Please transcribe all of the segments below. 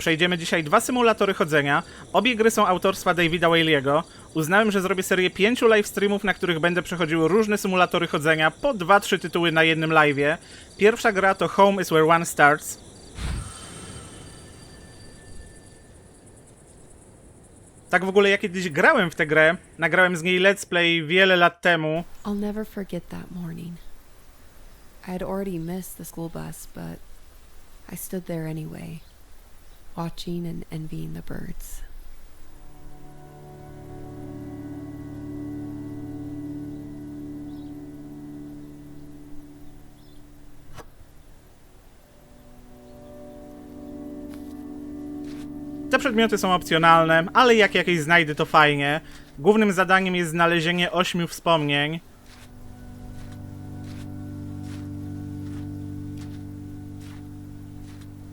Przejdziemy dzisiaj 2 symulatory chodzenia. Obie gry są autorstwa Davida Whaley'ego. Uznałem, że zrobię serię 5 livestreamów, na których będę przechodził różne symulatory chodzenia, po 2-3 tytuły na jednym live'ie. Pierwsza gra to Home is Where One Starts. Tak w ogóle ja kiedyś grałem w tę grę, nagrałem z niej let's play wiele lat temu. I'll never forget that morning. I had already missed the school bus, but I stood there anyway, watching and envying the birds. Te przedmioty są opcjonalne, ale jak jakieś znajdę, to fajnie. Głównym zadaniem jest znalezienie 8 wspomnień.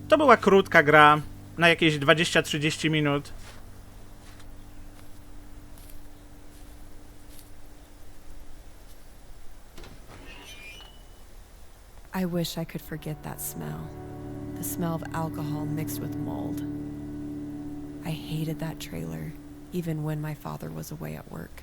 To była krótka gra, na jakieś 20-30 minut. I wish I could forget that smell. The smell of alcohol mixed with mold. I hated that trailer, even when my father was away at work.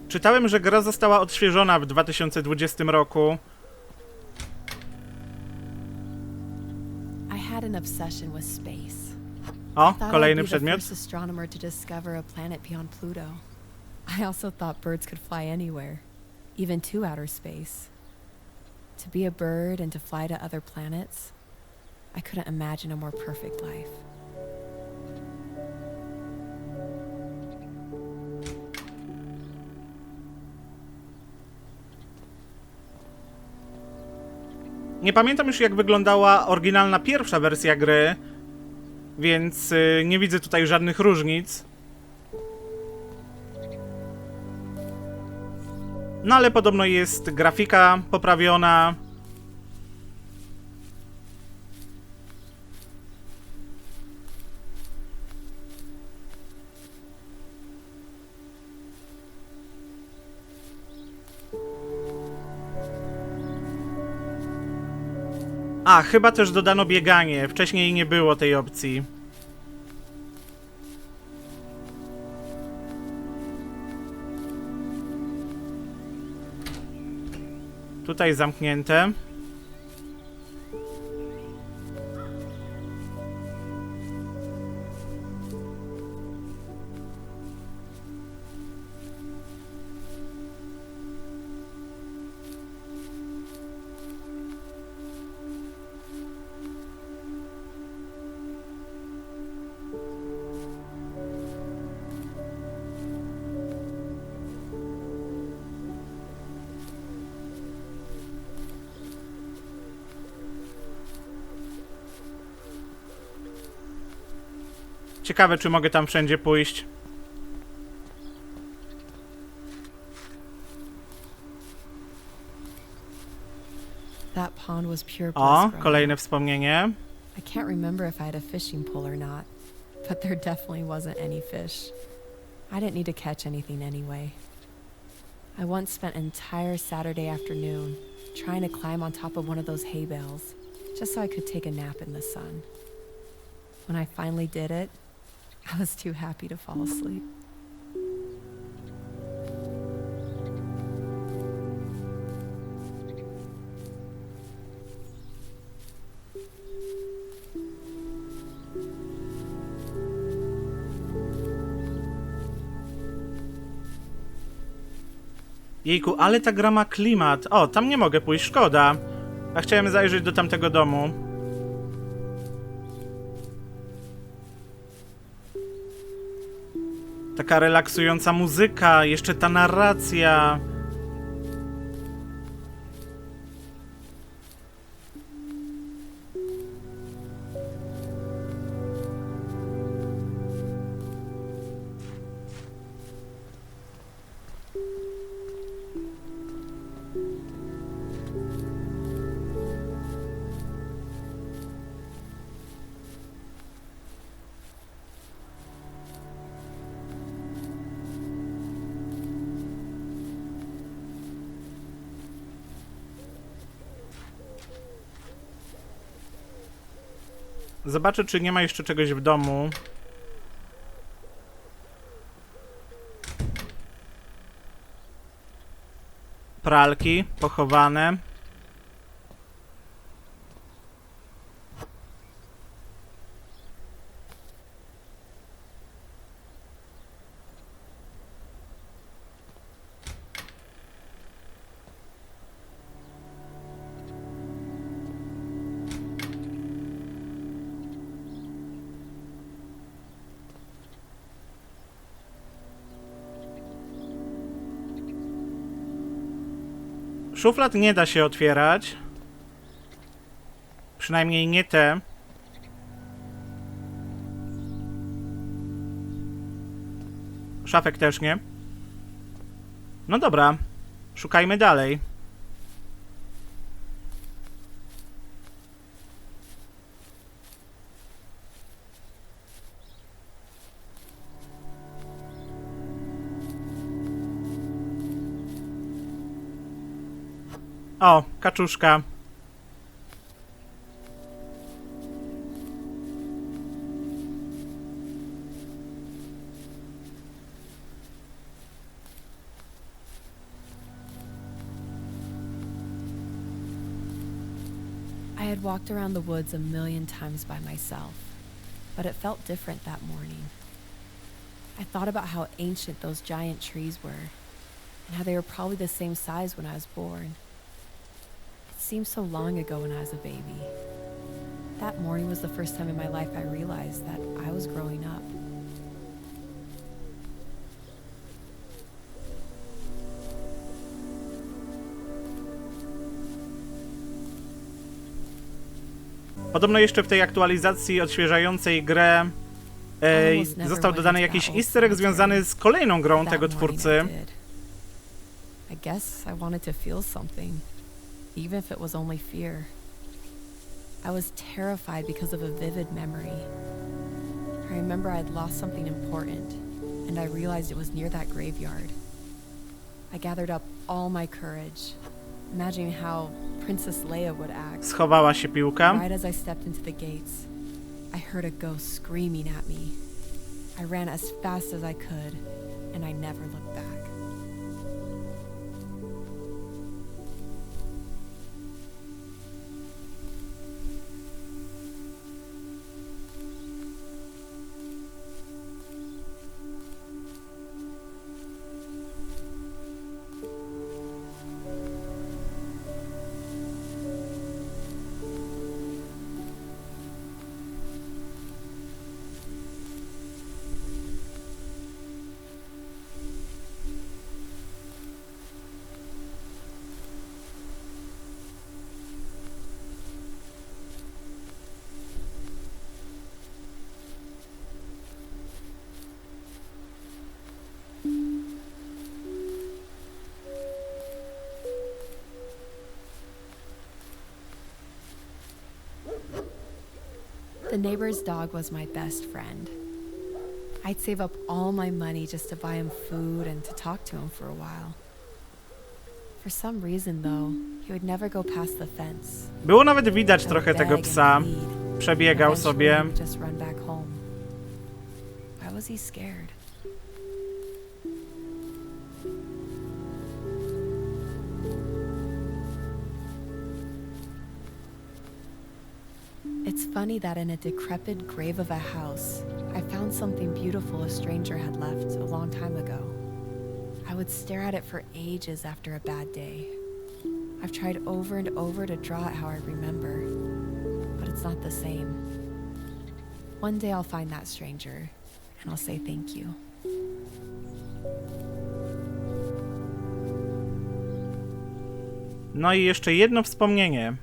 Czytałem, że gra została odświeżona w 2020 roku. I had an obsession with space. O, Thought kolejny I'd be the przedmiot. first astronomer to discover a planet beyond Pluto. I also thought birds could fly anywhere, even to outer space. To be a bird and to fly to other planets, I couldn't imagine a more perfect life. Nie pamiętam już, jak wyglądała oryginalna pierwsza wersja gry, więc nie widzę tutaj żadnych różnic. No ale podobno jest grafika poprawiona. A, chyba też dodano bieganie. Wcześniej nie było tej opcji. Tutaj zamknięte. Ciekawe, czy mogę tam wszędzie pójść. That pond was pure bliss O, growing kolejne up. wspomnienie. I can't remember if I had a fishing pole or not, but there definitely wasn't any fish. I didn't need to catch anything anyway. I once spent an entire Saturday afternoon trying to climb on top of one of those hay bales, just so I could take a nap in the sun. When I finally did it, I was too happy to fall asleep. Jejku, ale ta gra ma klimat. O, tam nie mogę pójść, szkoda. A chciałem zajrzeć do tamtego domu. Taka relaksująca muzyka, jeszcze ta narracja. Zobaczę, czy nie ma jeszcze czegoś w domu. Pralki pochowane. Szuflad nie da się otwierać. Przynajmniej nie te. Szafek też nie. No dobra. Szukajmy dalej. O, kaczuszka. I had walked around the woods a million times by myself, but it felt different that morning. I thought about how ancient those giant trees were, and how they were probably the same size when I was born. It seemed so long ago when I was a baby. That morning was the first time in my life I realized that I was growing up. Podobno jeszcze w tej aktualizacji odświeżającej grę został dodany jakiś easter egg związany z kolejną grą tego twórcy. I guess I wanted to feel something, even if it was only fear. I was terrified because of a vivid memory. I remember I'd lost something important, and I realized it was near that graveyard. I gathered up all my courage, imagining how Princess Leia would act. Schowała się piłka. Right as I stepped into the gates, I heard a ghost screaming at me. I ran as fast as I could, and I never looked back. The neighbor's dog was my best friend. I'd save up all my money just to buy him food and to talk to him for a while. For some reason, though, he would never go past the fence. Było nawet widać trochę tego psa. Przebiegał sobie. Just run back home. Why was he scared? It's funny that in a decrepit grave of a house, I found something beautiful a stranger had left a long time ago. I would stare at it for ages after a bad day. I've tried over and over to draw it how I remember, but it's not the same. One day I'll find that stranger, and I'll say thank you. No i jeszcze jedno wspomnienie.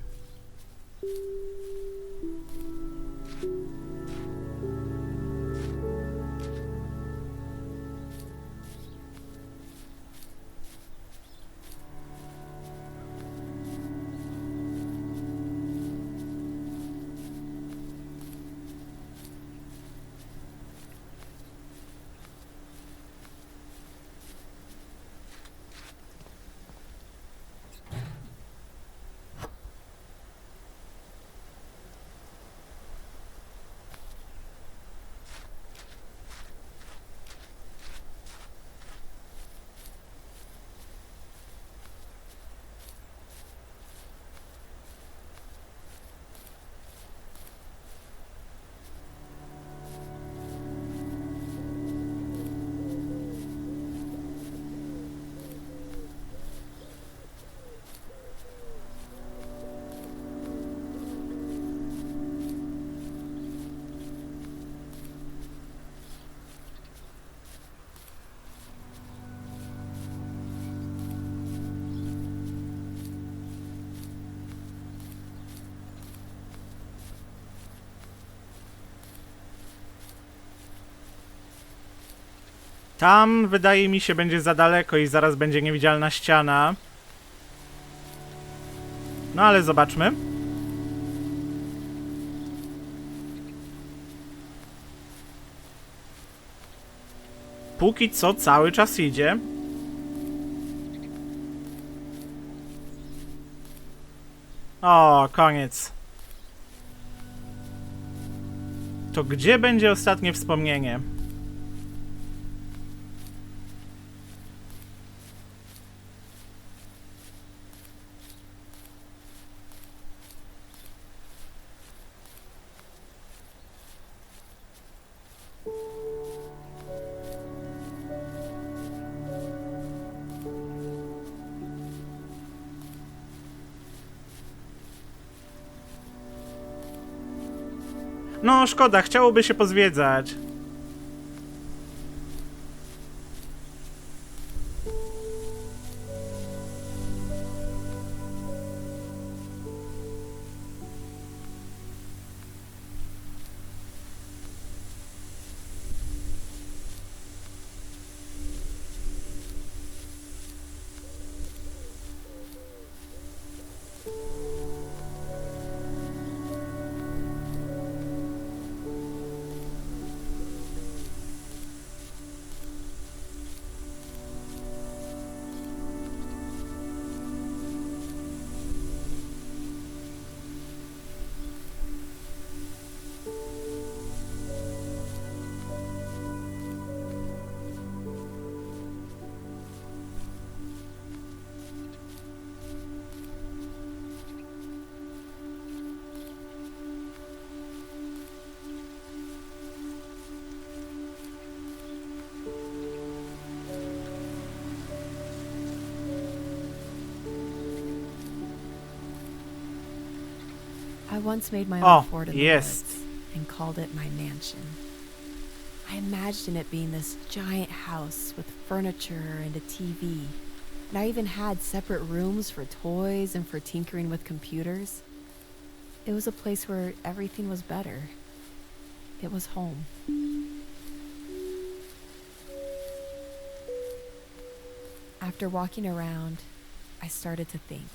Tam, wydaje mi się, będzie za daleko i zaraz będzie niewidzialna ściana. No ale zobaczmy. Póki co cały czas idzie. O, koniec. To gdzie będzie ostatnie wspomnienie? No, szkoda, chciałoby się pozwiedzać. I once made my Oh, own fort in the yes. woods and called it my mansion. I imagined it being this giant house with furniture and a TV. And I even had separate rooms for toys and for tinkering with computers. It was a place where everything was better. It was home. After walking around, I started to think.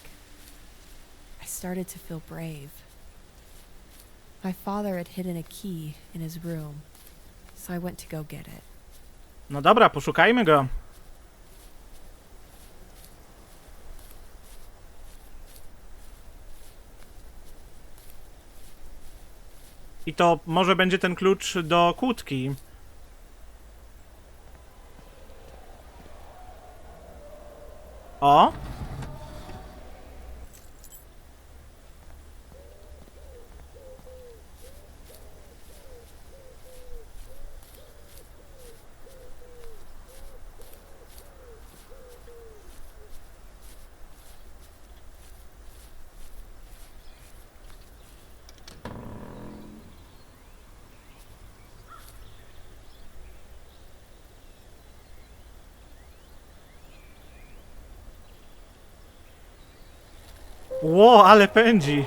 I started to feel brave. My father had hidden a key in his room, so I went to go get it. No dobra, poszukajmy go. I to może będzie ten klucz do kłódki. O! Ło, ale pędzi!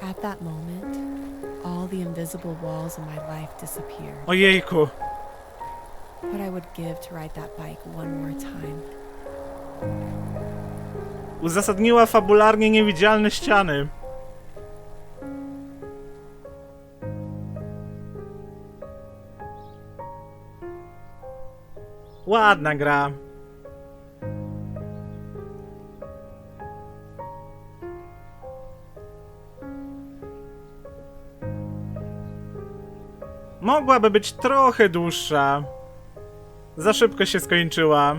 At that moment, all the invisible walls in my life disappeared. Ojejku! What I would give to ride that bike one more time. Uzasadniła fabularnie niewidzialne ściany. Ładna gra. Mogłaby być trochę dłuższa. Za szybko się skończyła.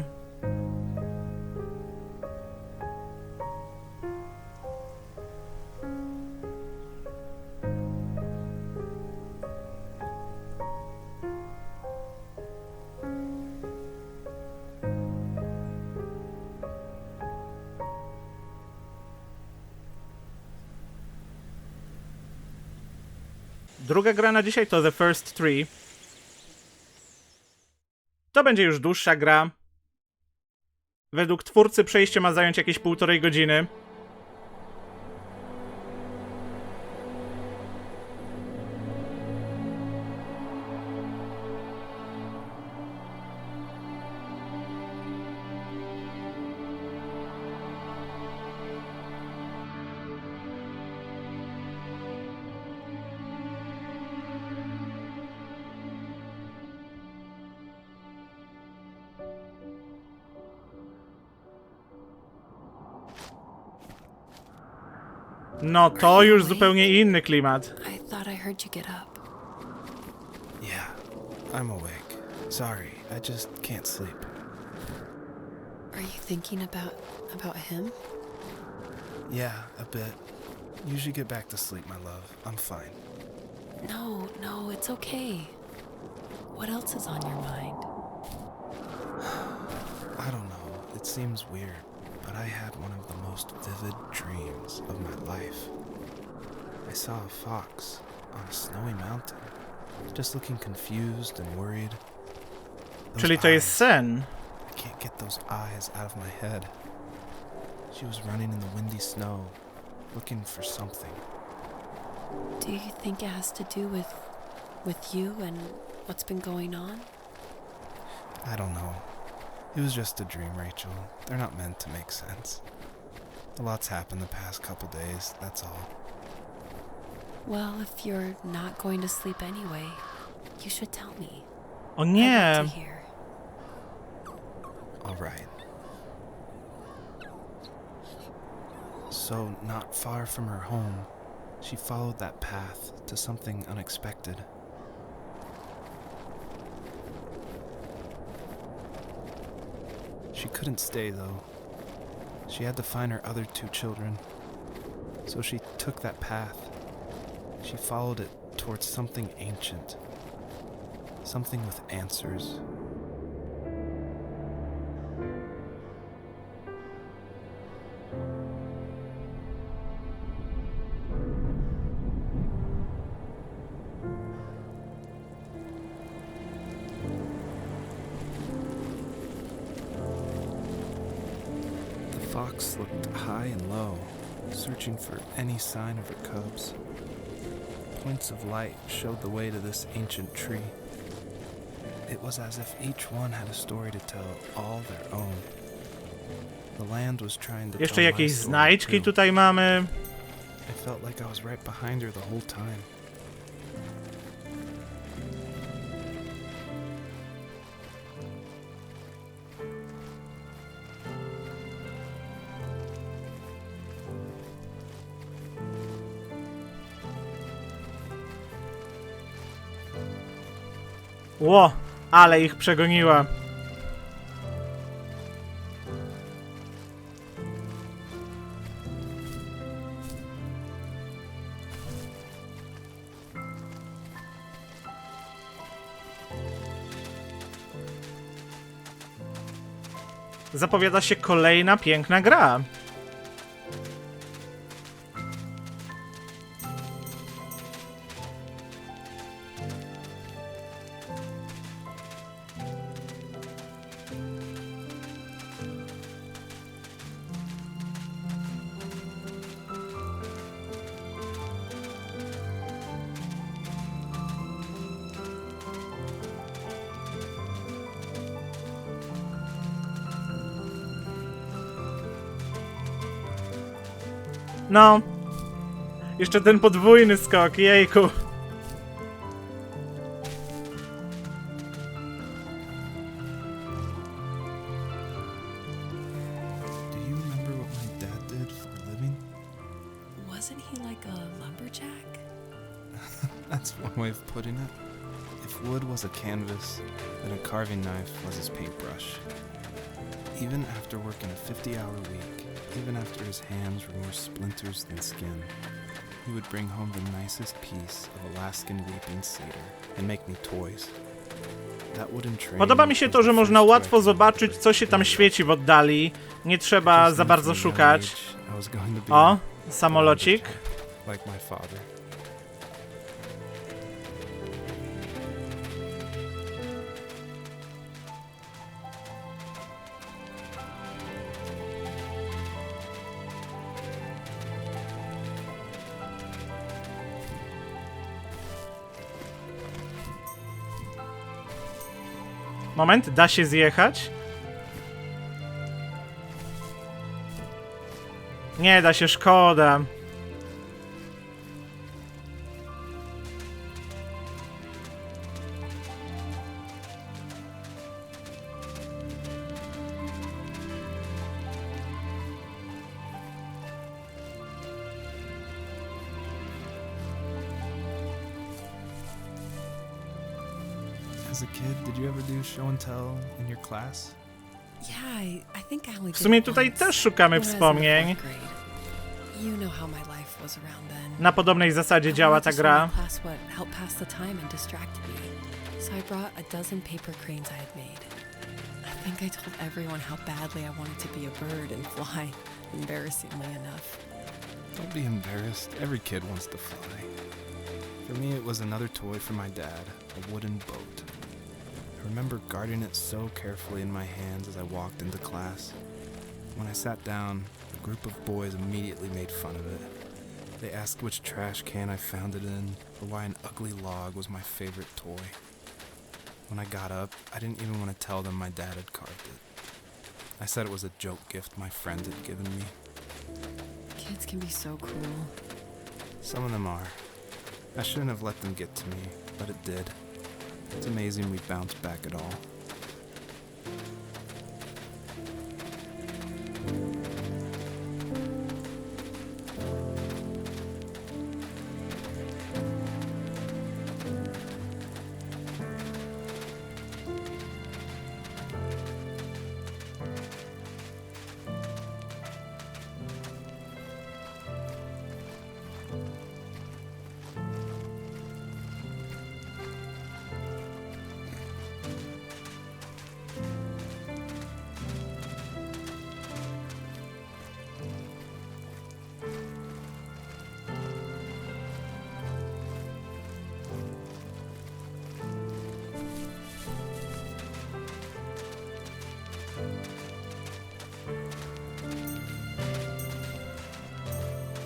Druga gra na dzisiaj to The First Tree. To będzie już dłuższa gra. Według twórcy przejście ma zająć jakieś 1,5 godziny. No to już zupełnie inny klimat. I thought I heard you get up. Yeah, I'm awake. Sorry, I just can't sleep. Are you thinking about him? Yeah, a bit. You should get back to sleep, my love. I'm fine. No, it's okay. What else is on your mind? I don't know. It seems weird, but I had one of the most vivid dreams of my life. I saw a fox on a snowy mountain, just looking confused and worried. Those Czyli to jest eyes, sen. I can't get those eyes out of my head. She was running in the windy snow, looking for something. Do you think it has to do with you and what's been going on? I don't know. It was just a dream, Rachel. They're not meant to make sense. A lot's happened the past couple days, that's all. Well, if you're not going to sleep anyway, you should tell me. O I'd nie! love to hear. All right. So, not far from her home, she followed that path to something unexpected. She couldn't stay, though. She had to find her other 2 children. So she took that path. She followed it towards something ancient. Something with answers. The fox looked high and low, searching for any sign of her cubs. Points of light showed the way to this ancient tree. It was as if each one had a story to tell, all their own. The land was trying to Jeszcze tell my jakieś story znajdźki too. tutaj mamy. I felt like I was right behind her the whole time. Ło, ale ich przegoniła. Zapowiada się kolejna piękna gra. No. Jeszcze ten podwójny skok, jejku. Do you remember what my dad did for a living? Wasn't he like a lumberjack? That's one way of putting it. If wood was a canvas, then a carving knife was his paintbrush. Even after working a 50-hour week, even after his hands were more splinters than skin, he would bring home the nicest piece of Alaskan weeping cedar and make me toys. That wooden train Podoba mi się to, że można łatwo zobaczyć, co się tam świeci w oddali. Nie trzeba za bardzo szukać. O, samolocik. Like my father. Moment, da się zjechać? Nie da się, szkoda. As a kid, did you ever do show and tell in your class? Yeah, I think I only W did sumie it tutaj once, też szukamy when I was in the wspomnień. 4th grade. You know how my life was around then. Na podobnej zasadzie działa ta gra. Class what helped pass the time and distracted me. So I brought a dozen paper cranes I had made. I think I told everyone how badly I wanted to be a bird and fly, embarrassingly enough. Don't be embarrassed. Every kid wants to fly. For me, it was another toy from my dad, a wooden boat. I remember guarding it so carefully in my hands as I walked into class. When I sat down, a group of boys immediately made fun of it. They asked which trash can I found it in, or why an ugly log was my favorite toy. When I got up, I didn't even want to tell them my dad had carved it. I said it was a joke gift my friends had given me. Kids can be so cruel. Some of them are. I shouldn't have let them get to me, but it did. It's amazing we bounced back at all.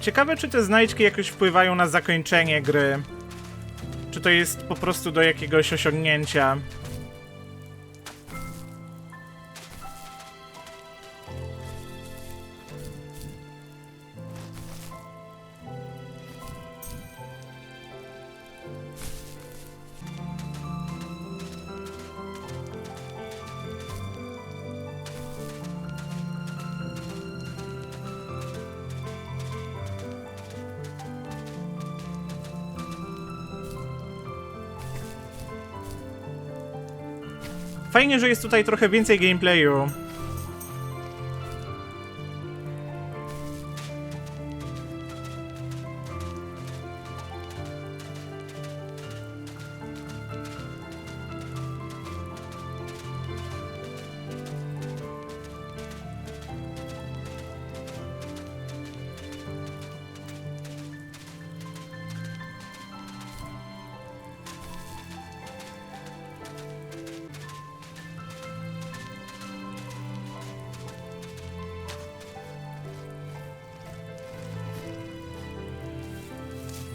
Ciekawe, czy te znajdźki jakoś wpływają na zakończenie gry. Czy to jest po prostu do jakiegoś osiągnięcia. Fajnie, że jest tutaj trochę więcej gameplayu.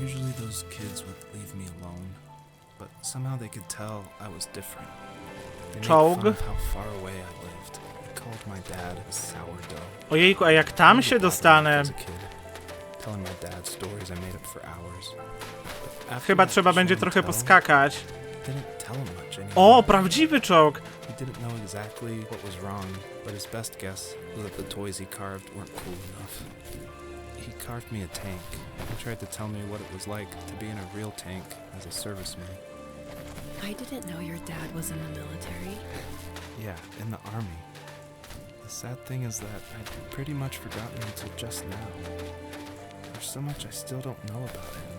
Usually those kids would leave me alone, but somehow they could tell I was different. They made Czołg. fun of how far away I lived. They called my dad a sourdough. Ojejku, a jak tam się dostanę? As a kid, telling my dad stories I made up for hours. But after Chyba that trzeba będzie show and trochę tell, poskakać. didn't tell him much anymore. O, prawdziwy czołg! He didn't know exactly what was wrong, but his best guess was that the toys he carved weren't cool enough. He carved me a tank and tried to tell me what it was like to be in a real tank as a serviceman. I didn't know your dad was in the military. Yeah, in the army. The sad thing is that I'd pretty much forgotten until just now. There's so much I still don't know about him.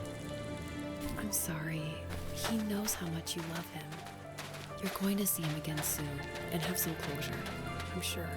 I'm sorry. He knows how much you love him. You're going to see him again soon and have some closure, I'm sure.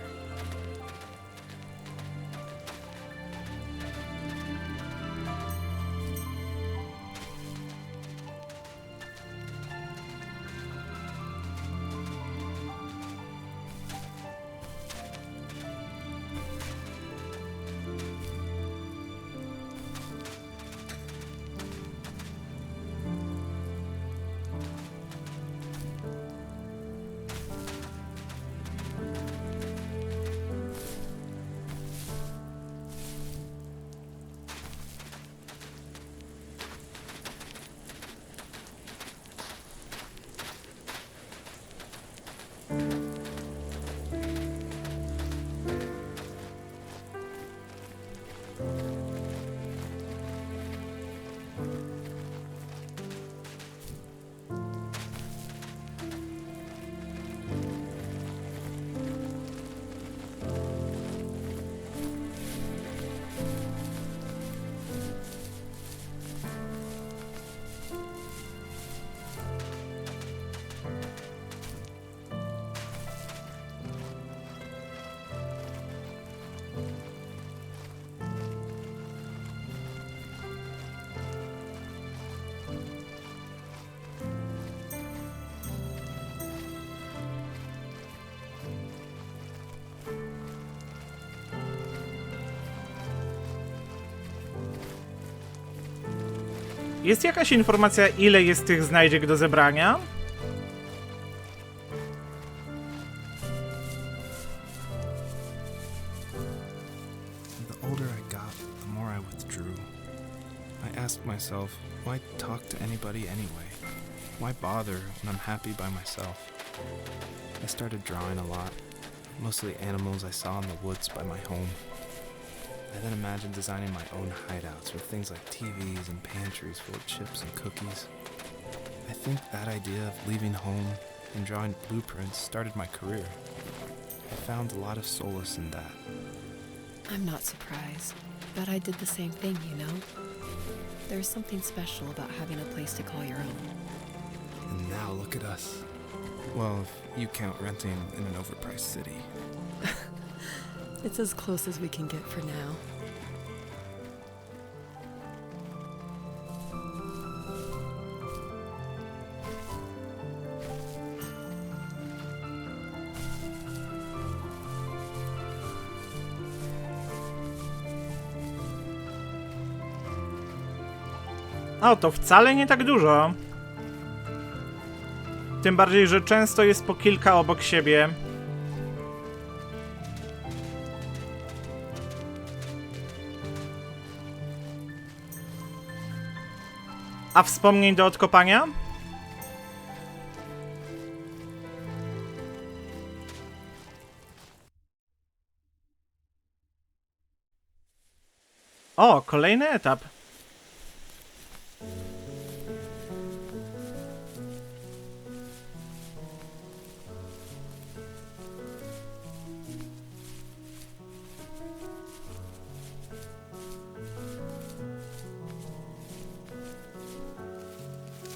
Jest jakaś informacja, ile jest tych znajdziek do zebrania? The older I got, the more I withdrew. I asked myself, why talk to anybody anyway? Why bother when I'm happy by myself? I started drawing a lot, mostly animals I saw in the woods by my home. I then imagined designing my own hideouts with things like TVs and pantries full of chips and cookies. I think that idea of leaving home and drawing blueprints started my career. I found a lot of solace in that. I'm not surprised, but I did the same thing, you know? There's something special about having a place to call your own. And now look at us. Well, if you count renting in an overpriced city. It's as close as we can get for now. O, to wcale nie tak dużo. Tym bardziej, że często jest po kilka obok siebie. A wspomnień do odkopania? O, kolejny etap.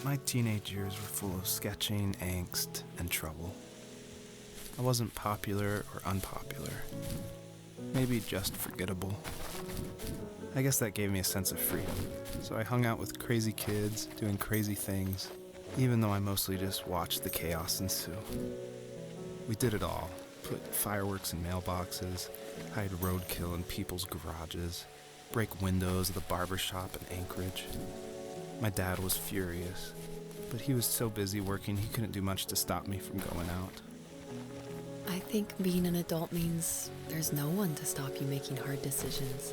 My teenage years were full of sketching, angst, and trouble. I wasn't popular or unpopular. Maybe just forgettable. I guess that gave me a sense of freedom, so I hung out with crazy kids, doing crazy things, even though I mostly just watched the chaos ensue. We did it all. Put fireworks in mailboxes, hide roadkill in people's garages, break windows of the barber shop in Anchorage. My dad was furious, but he was so busy working he couldn't do much to stop me from going out. I think being an adult means there's no one to stop you making hard decisions.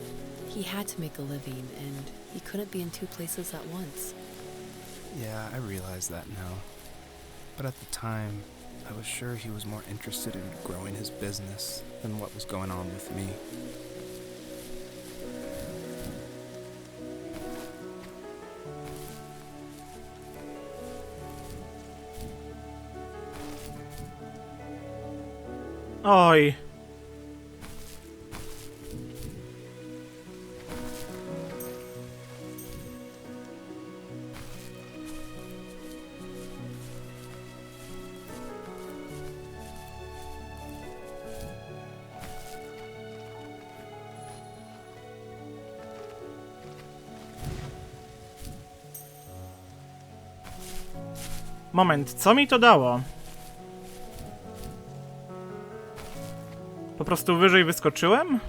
He had to make a living, and he couldn't be in two places at once. Yeah, I realize that now. But at the time, I was sure he was more interested in growing his business than what was going on with me. Oj. Moment, co mi to dało? Po prostu wyżej wyskoczyłem?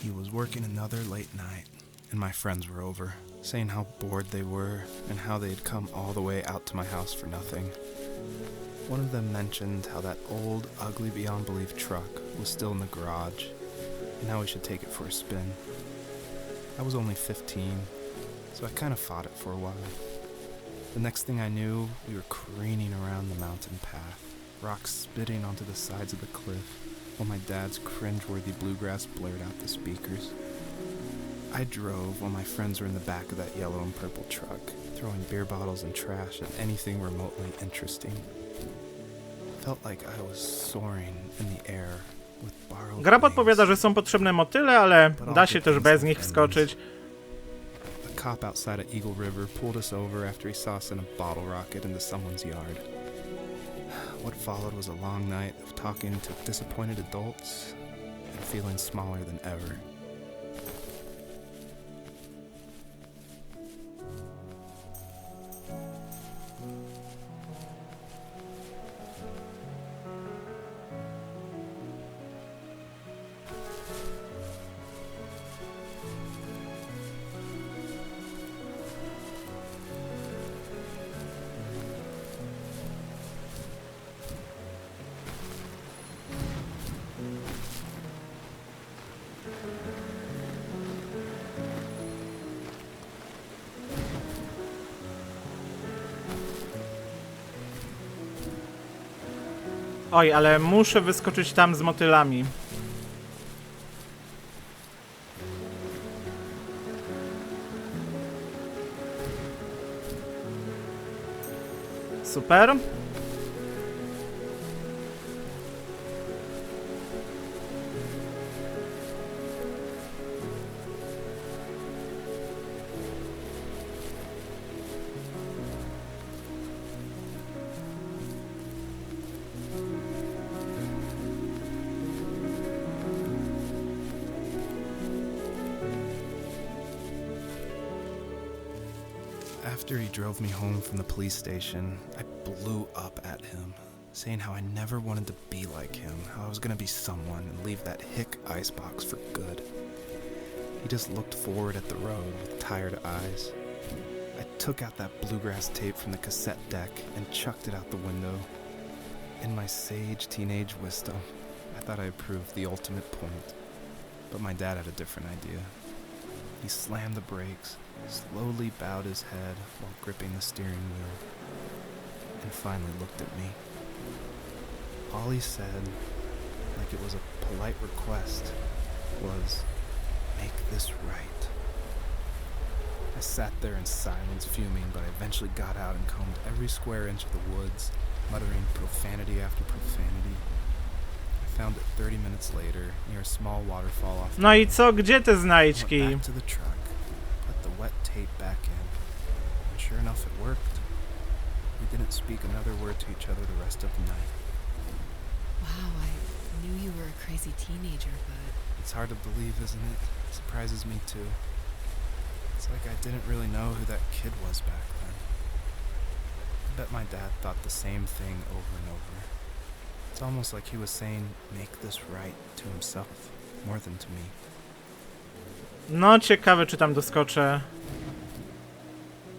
He was working another late night, and my friends were over, saying how bored they were and how they had come all the way out to my house for nothing. One of them mentioned how that old, ugly beyond belief truck was still in the garage, and how we should take it for a spin. I was only 15, so I kind of fought it for a while. The next thing I knew, we were careening around the mountain path, rocks spitting onto the sides of the cliff, while my dad's cringeworthy bluegrass blared out the speakers. I drove while my friends were in the back of that yellow and purple truck, throwing beer bottles and trash at anything remotely interesting. Felt like I was soaring in the air with borrowed Gra wings. podpowiada, że są potrzebne motyle, ale da się też bez nich wskoczyć. A cop outside of Eagle River pulled us over after he saw us in a bottle rocket into someone's yard. What followed was a long night of talking to disappointed adults and feeling smaller than ever. Oj, ale muszę wyskoczyć tam z motylami. Super. After he drove me home from the police station, I blew up at him, saying how I never wanted to be like him, how I was gonna be someone and leave that hick icebox for good. He just looked forward at the road with tired eyes. I took out that bluegrass tape from the cassette deck and chucked it out the window. In my sage teenage wisdom, I thought I proved the ultimate point, but my dad had a different idea. He slammed the brakes, slowly bowed his head while gripping the steering wheel, and finally looked at me. All he said, like it was a polite request, was, "Make this right." I sat there in silence, fuming, but I eventually got out and combed every square inch of the woods, muttering profanity after profanity. I found it 30 minutes later, near a small waterfall off the No i road. co? Gdzie te I went znajdźki? back to the truck, put the wet tape back in, and sure enough, it worked. We didn't speak another word to each other the rest of the night. Wow, I knew you were a crazy teenager, but It's hard to believe, isn't it? It surprises me too. It's like I didn't really know who that kid was back then. I bet my dad thought the same thing over and over. It's almost like he was saying, "Make this right," to himself, more than to me. No, ciekawe, czy tam doskoczę.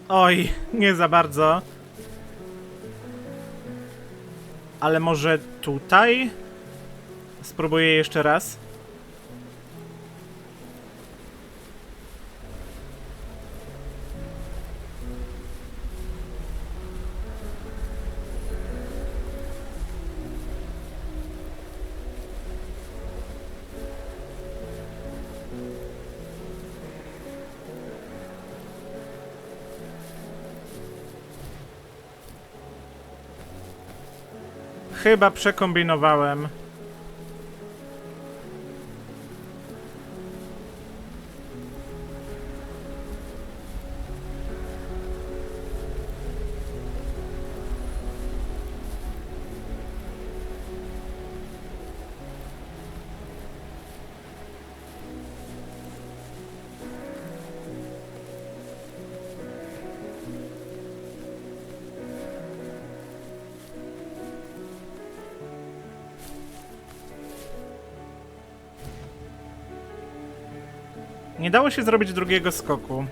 Oj, nie za bardzo. Ale może tutaj? Spróbuję jeszcze raz. Chyba przekombinowałem. Nie dało się zrobić drugiego skoku.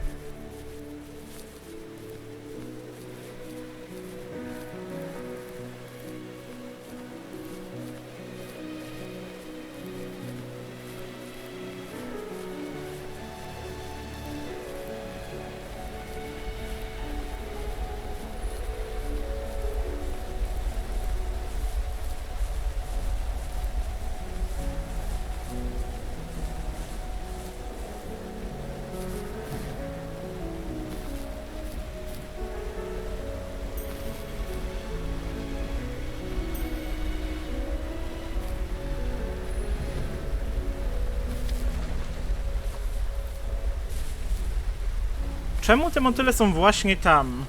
Czemu te motyle są właśnie tam?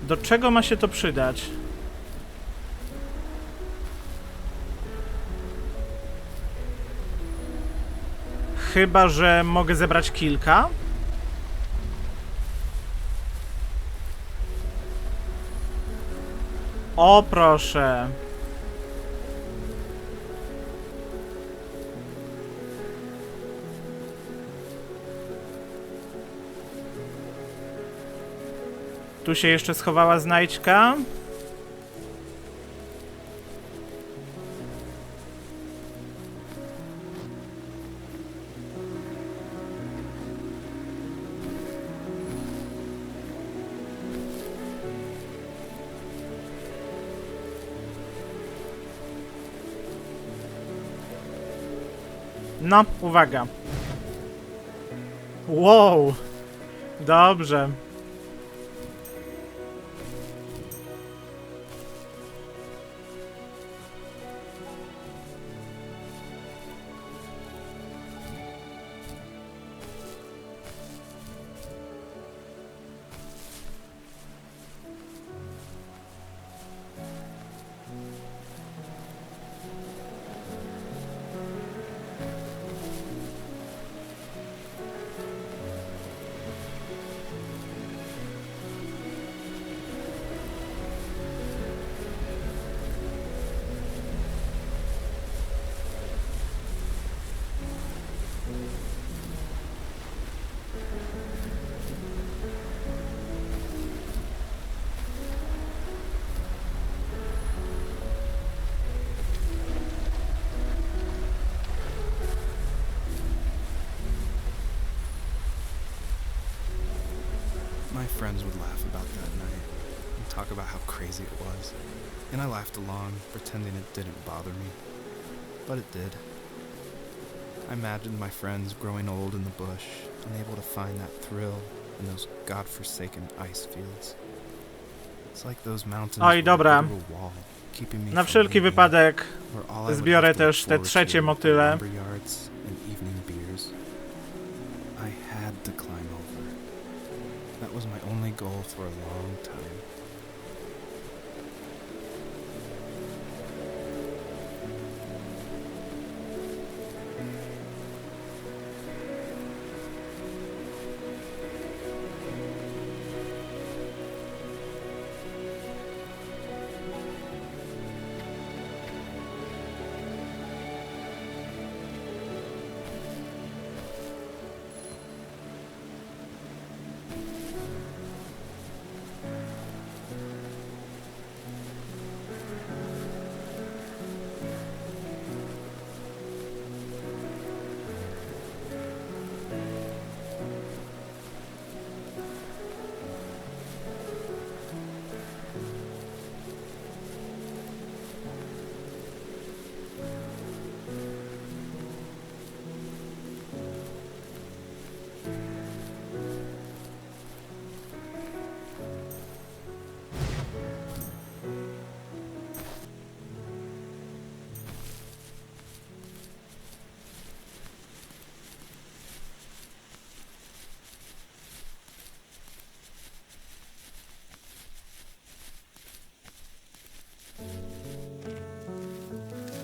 Do czego ma się to przydać? Chyba że mogę zebrać kilka? O proszę. Tu się jeszcze schowała znajdźka. No, uwaga. Wow. Dobrze. My friends would laugh about that night and talk about how crazy it was, and I laughed along, pretending it didn't bother me. But it did. I imagined my friends growing old in the bush, unable to find that thrill in those godforsaken ice fields. It's like those mountains Oj, were dobra. a literal wall, keeping me Na from wszelki leaving, wypadek where all I would zbiorę have to look też te forward trzecie to motyle. were lumber yards and evening beers. I had to climb over. That was my only goal for a long time.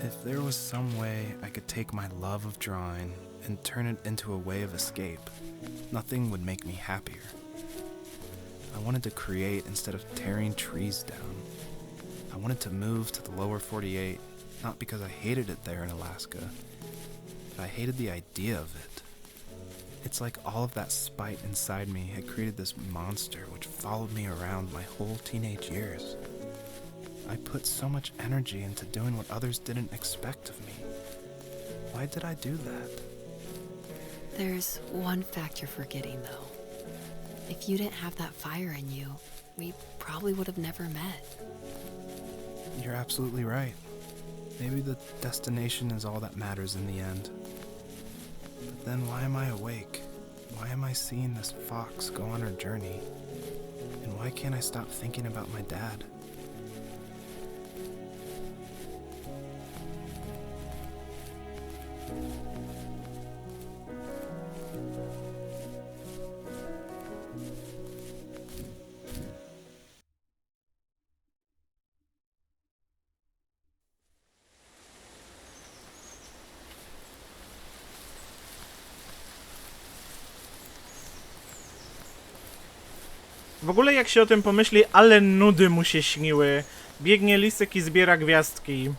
If there was some way I could take my love of drawing and turn it into a way of escape, nothing would make me happier. I wanted to create instead of tearing trees down. I wanted to move to the lower 48, not because I hated it there in Alaska, but I hated the idea of it. It's like all of that spite inside me had created this monster which followed me around my whole teenage years. I put so much energy into doing what others didn't expect of me. Why did I do that? There's one fact you're forgetting, though. If you didn't have that fire in you, we probably would have never met. You're absolutely right. Maybe the destination is all that matters in the end. But then why am I awake? Why am I seeing this fox go on her journey? And why can't I stop thinking about my dad? W ogóle jak się o tym pomyśli, ale nudy mu się śniły. Biegnie lisek i zbiera gwiazdki.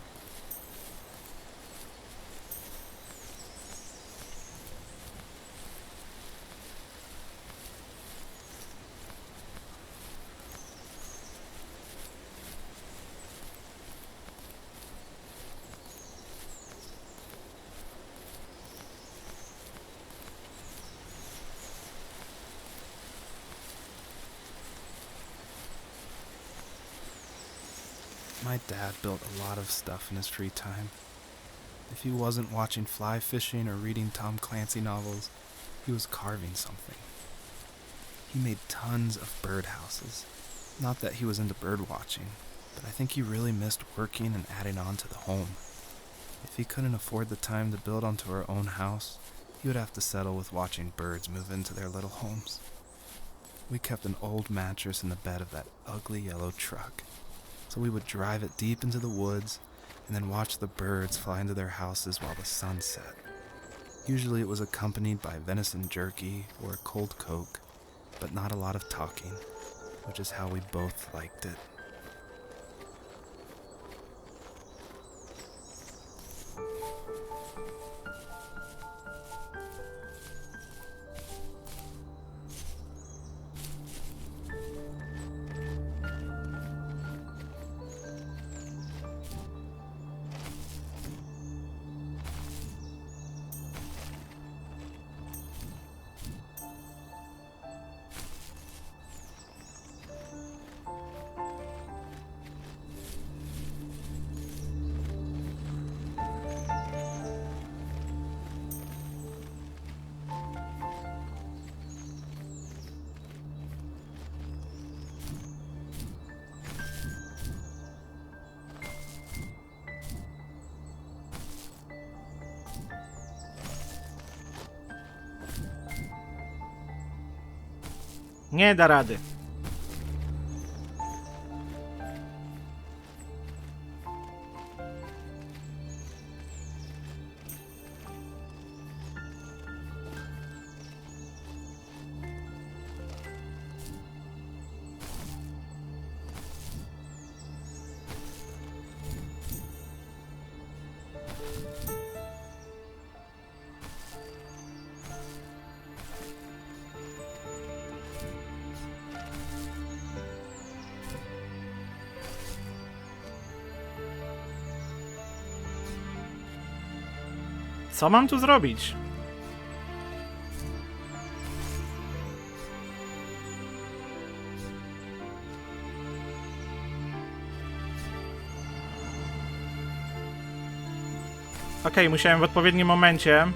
My dad built a lot of stuff in his free time. If he wasn't watching fly fishing or reading Tom Clancy novels, he was carving something. He made tons of birdhouses. Not that he was into bird watching, but I think he really missed working and adding on to the home. If he couldn't afford the time to build onto our own house, he would have to settle with watching birds move into their little homes. We kept an old mattress in the bed of that ugly yellow truck, so we would drive it deep into the woods and then watch the birds fly into their houses while the sun set. Usually it was accompanied by venison jerky or a cold Coke, but not a lot of talking, which is how we both liked it. Nie da rady. Co mam tu zrobić? Okej, musiałem w odpowiednim momencie.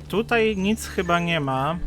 Tutaj nic chyba nie ma.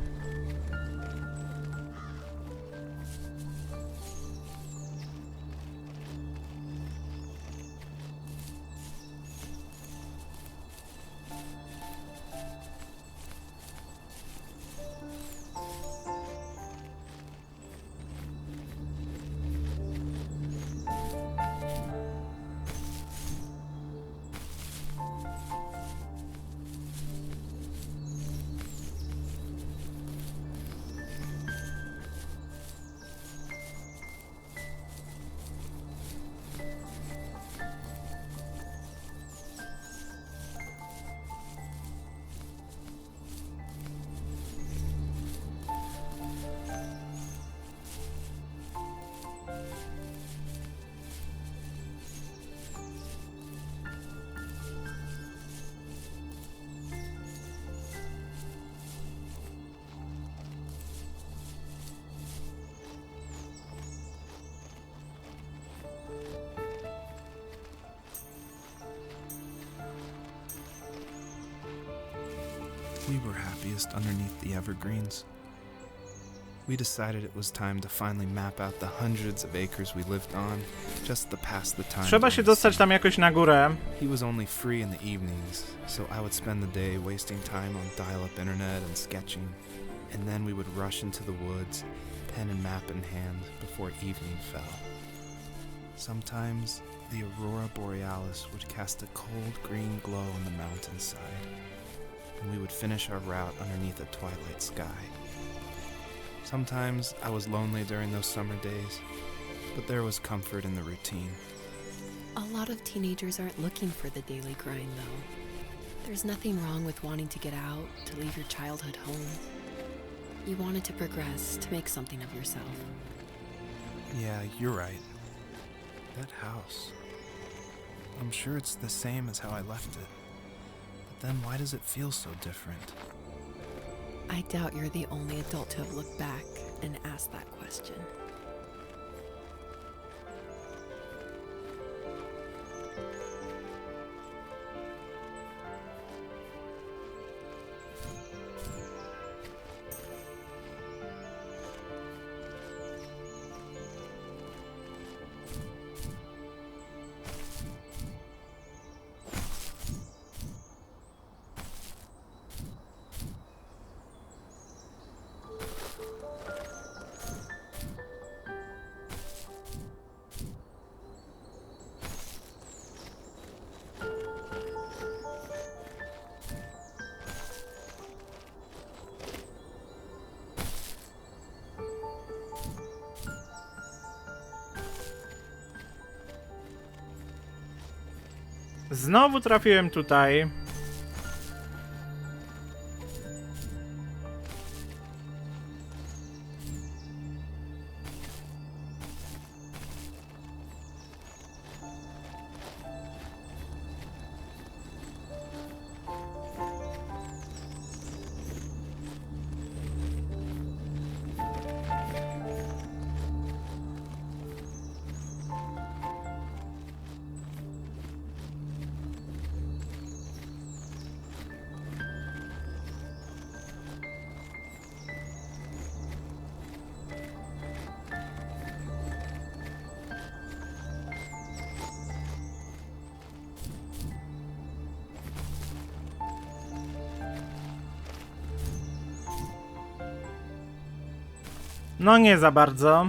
happiest underneath the evergreens. We decided it was time to finally map out the hundreds of acres we lived on, just to pass the time. Trzeba się dostać tam jakoś na górę. He was only free in the evenings, so I would spend the day wasting time on dial-up internet and sketching, and then we would rush into the woods, pen and map in hand, before evening fell. Sometimes the aurora borealis would cast a cold green glow on the mountainside, and we would finish our route underneath a twilight sky. Sometimes I was lonely during those summer days, but there was comfort in the routine. A lot of teenagers aren't looking for the daily grind, though. There's nothing wrong with wanting to get out, to leave your childhood home. You wanted to progress, to make something of yourself. Yeah, you're right. That house. I'm sure it's the same as how I left it. But then why does it feel so different? I doubt you're the only adult to have looked back and asked that question. Znowu trafiłem tutaj. No nie za bardzo.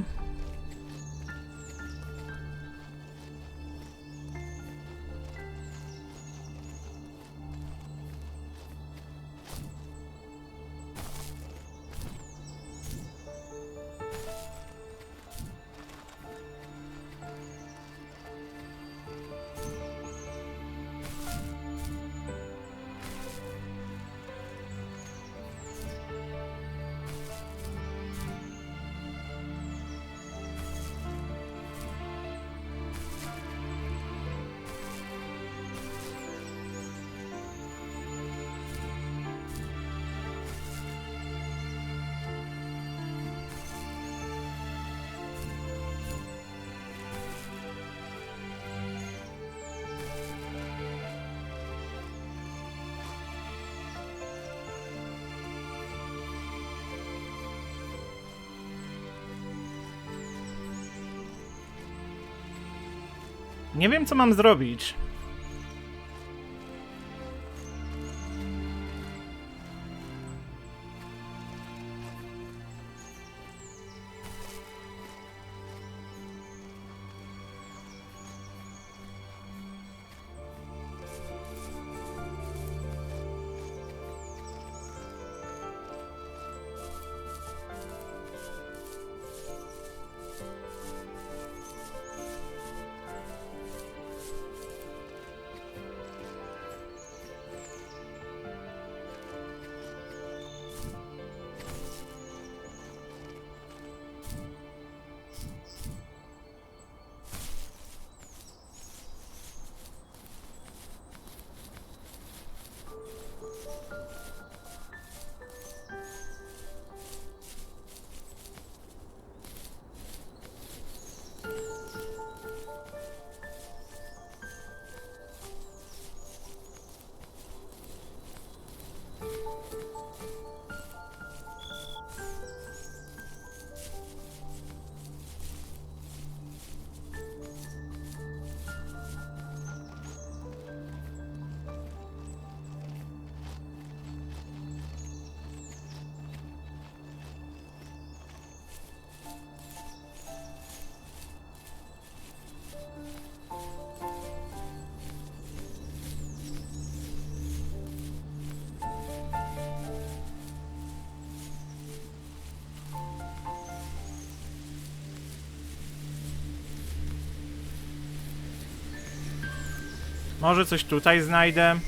Nie wiem, co mam zrobić. Może coś tutaj znajdę.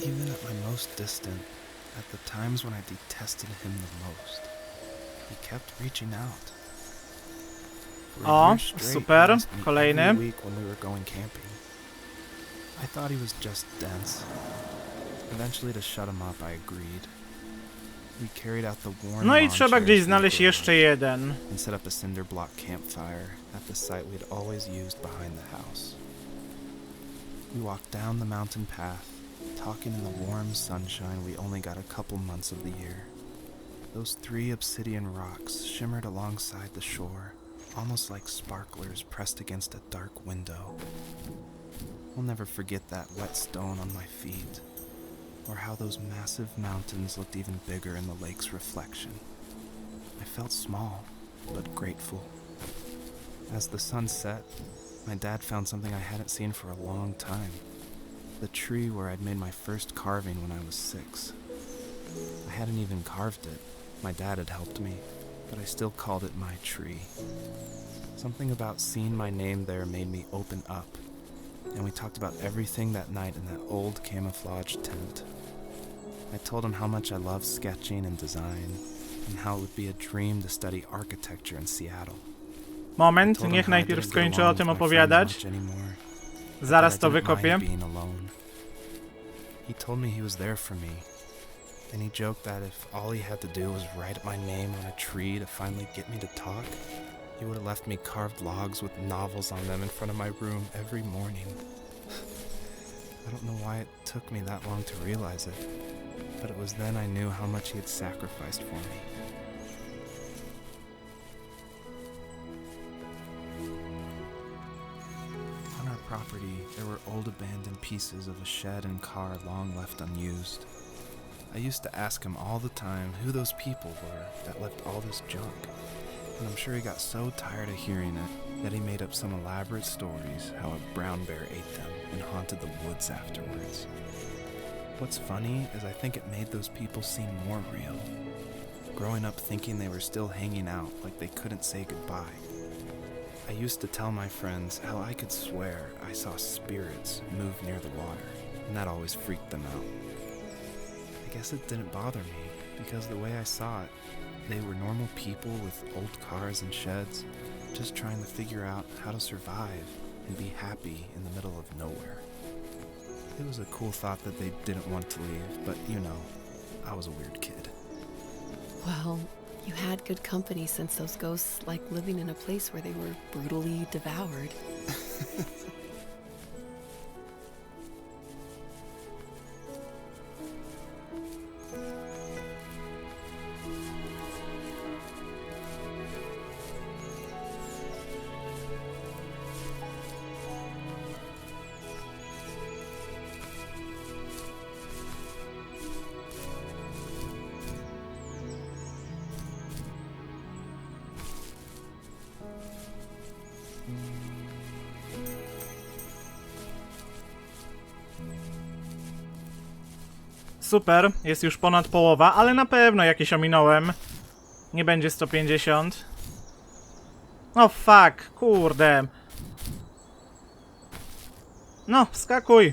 Even at my most distant, at the times when I detested him the most, he kept reaching out. For a O, year straight, he super. asked me Kolejny. every week when we were going camping. I thought he was just dense. Eventually, to shut him up, I agreed. We carried out the warm No i lawn trzeba chairs gdzieś from the znaleźć jeszcze garage jeden. and set up a cinder block campfire at the site we had always used behind the house. We walked down the mountain path, talking in the warm sunshine we only got a couple months of the year. Those 3 obsidian rocks shimmered alongside the shore, almost like sparklers pressed against a dark window. I'll never forget that wet stone on my feet, or how those massive mountains looked even bigger in the lake's reflection. I felt small, but grateful. As the sun set, my dad found something I hadn't seen for a long time. The tree where I'd made my first carving when I was 6. I hadn't even carved it. My dad had helped me, but I still called it my tree. Something about seeing my name there made me open up, and we talked about everything that night in that old camouflage tent. I told him how much I love sketching and design, and how it would be a dream to study architecture in Seattle. Moment, Told him niech how I najpierw didn't get skończę along o tym with my friends opowiadać. much anymore, but Zaraz that I to didn't mind wykopię. being alone. He told me he was there for me, and he joked that if all he had to do was write my name on a tree to finally get me to talk, he would have left me carved logs with novels on them in front of my room every morning. I don't know why it took me that long to realize it, but it was then I knew how much he had sacrificed for me. On our property, there were old abandoned pieces of a shed and car long left unused. I used to ask him all the time who those people were that left all this junk, and I'm sure he got so tired of hearing it that he made up some elaborate stories how a brown bear ate them and haunted the woods afterwards. What's funny is I think it made those people seem more real, growing up thinking they were still hanging out like they couldn't say goodbye. I used to tell my friends how I could swear I saw spirits move near the water, and that always freaked them out. I guess it didn't bother me, because the way I saw it, they were normal people with old cars and sheds, just trying to figure out how to survive and be happy in the middle of nowhere. It was a cool thought that they didn't want to leave, but you know, I was a weird kid. Well, you had good company since those ghosts like living in a place where they were brutally devoured. Super, jest już ponad połowa, ale na pewno jakieś ominąłem. Nie będzie 150. O fuck, kurde. No, wskakuj.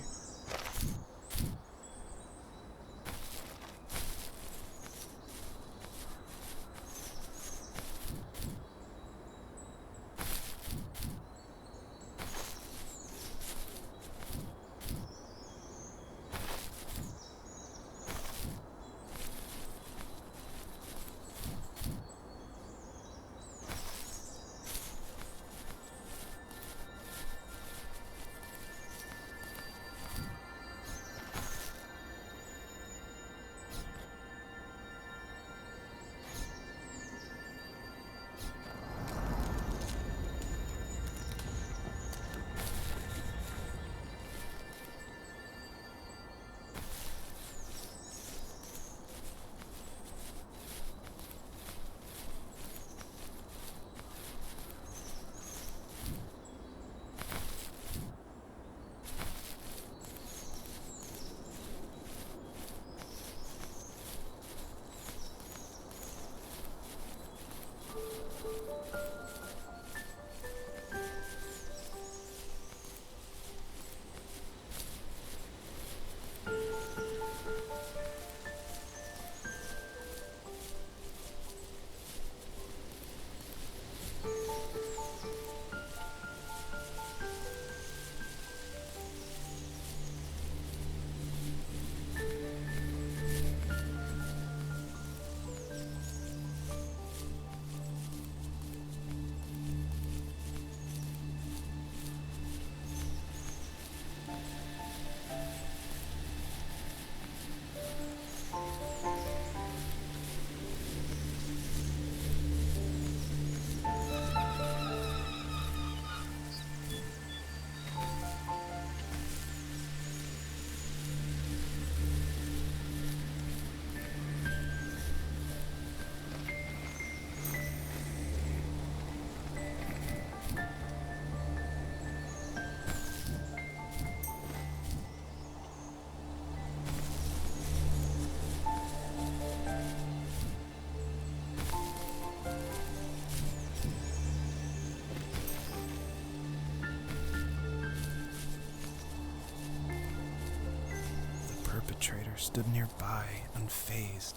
perpetrator stood nearby, unfazed,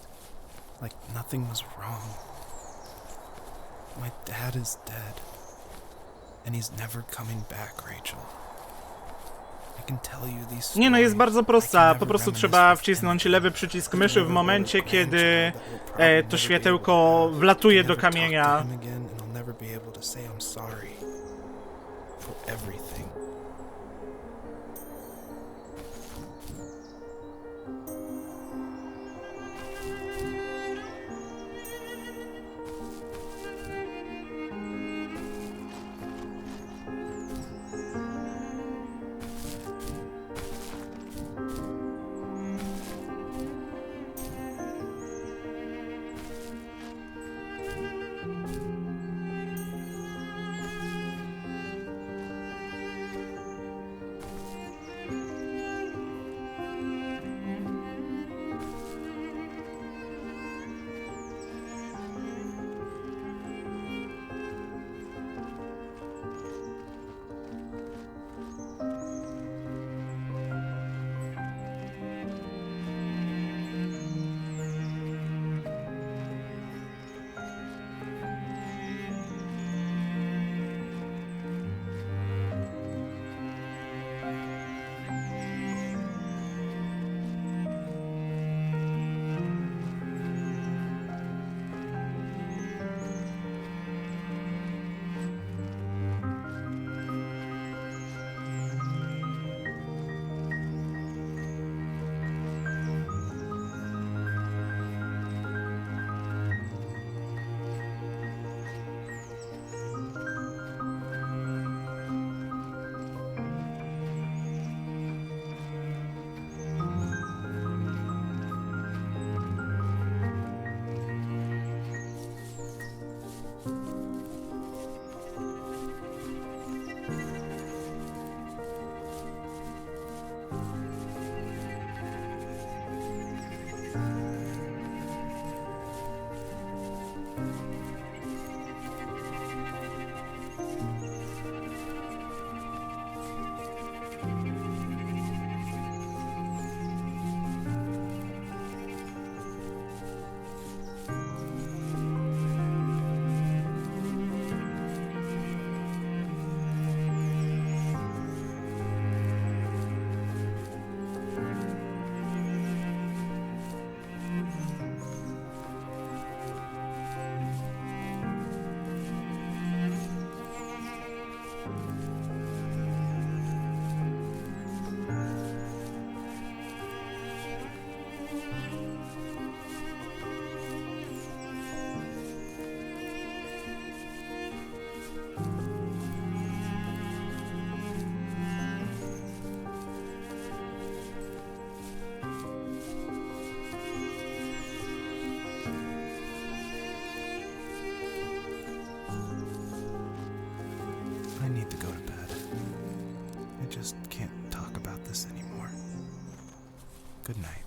like nothing was wrong. My dad is dead, and he's never coming back, Rachel. I can tell you these Nie no, jest stories. bardzo I prosta. can Po never prostu reminisce trzeba with wcisnąć anything. lewy przycisk myszy w Never momencie, wrote a kiedy grandchild that will probably to never światełko be able to have. wlatuje Can do never talk to kamienia. him again, and I'll never be able to say I'm sorry for everything. I need to go to bed. I just can't talk about this anymore. Good night.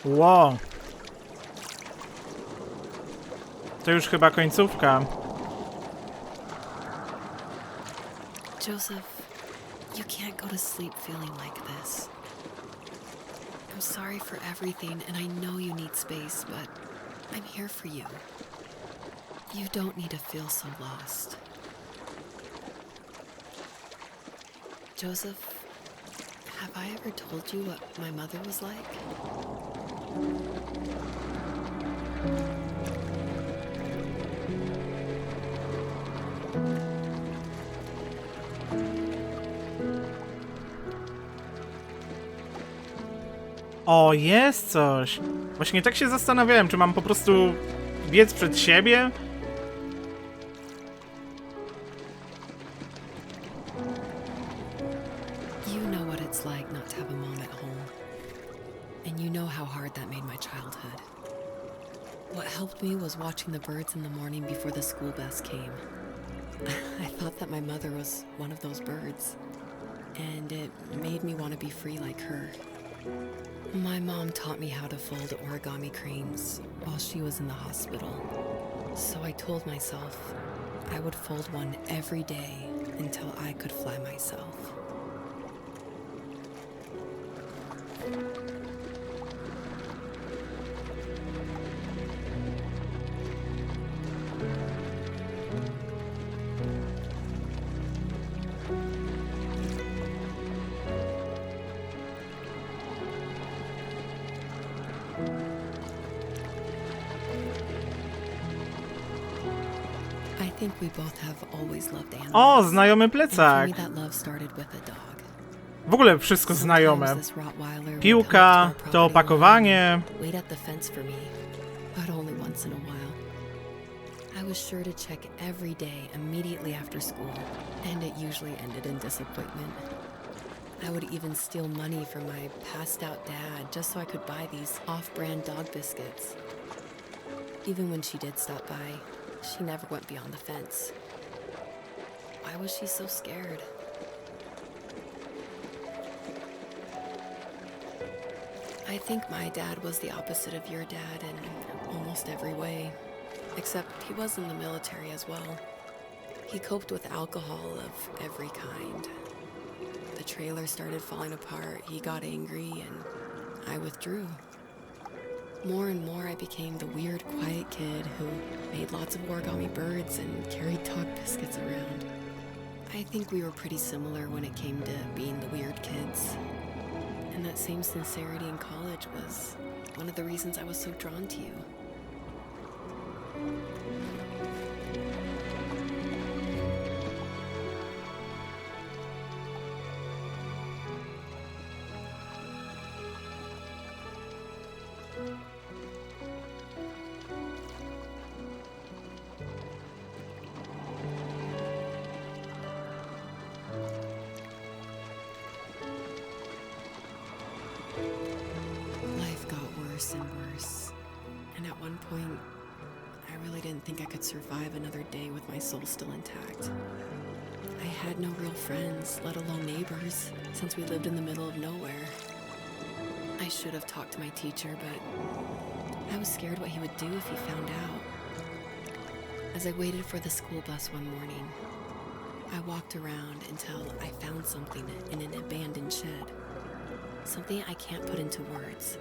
Wow. To już chyba końcówka. Joseph, you can't go to sleep feeling like this. I'm sorry for everything, and I know you need space, but I'm here for you. You don't need to feel so lost. Joseph, have I ever told you what my mother was like? O, jest coś. Właśnie tak się zastanawiałem, czy mam po prostu biec przed siebie? You know what it's like not to have a mom at home. And you know how hard that made my childhood. What helped me was watching the birds in the morning before the school bus came. I thought that my mother was one of those birds, and it made me want to be free like her. My mom taught me how to fold origami cranes while she was in the hospital. So I told myself I would fold one every day until I could fly myself. I think we both have always loved animals. O, znajomy And for plecak. me that love started with a dog. W ogóle wszystko znajome. Sometimes this Rottweiler would Piłka, come up to our to property opakowanie. line and wait at the fence for me, but only once in a while. I was sure to check every day immediately after school, and it usually ended in disappointment. I would even steal money from my passed out dad just so I could buy these off-brand dog biscuits. Even when she did stop by, she never went beyond the fence. Why was she so scared? I think my dad was the opposite of your dad in almost every way, except he was in the military as well. He coped with alcohol of every kind. The trailer started falling apart, he got angry, and I withdrew. More and more I became the weird, quiet kid who made lots of origami birds and carried dog biscuits around. I think we were pretty similar when it came to being the weird kids. And that same sincerity in college was one of the reasons I was so drawn to you. Life got worse and worse. And at one point, I really didn't think I could survive another day with my soul still intact. I had no real friends, let alone neighbors, since we lived in the middle of nowhere. I should have talked to my teacher, but I was scared what he would do if he found out. As I waited for the school bus one morning, I walked around until I found something in an abandoned shed. Something I can't put into words.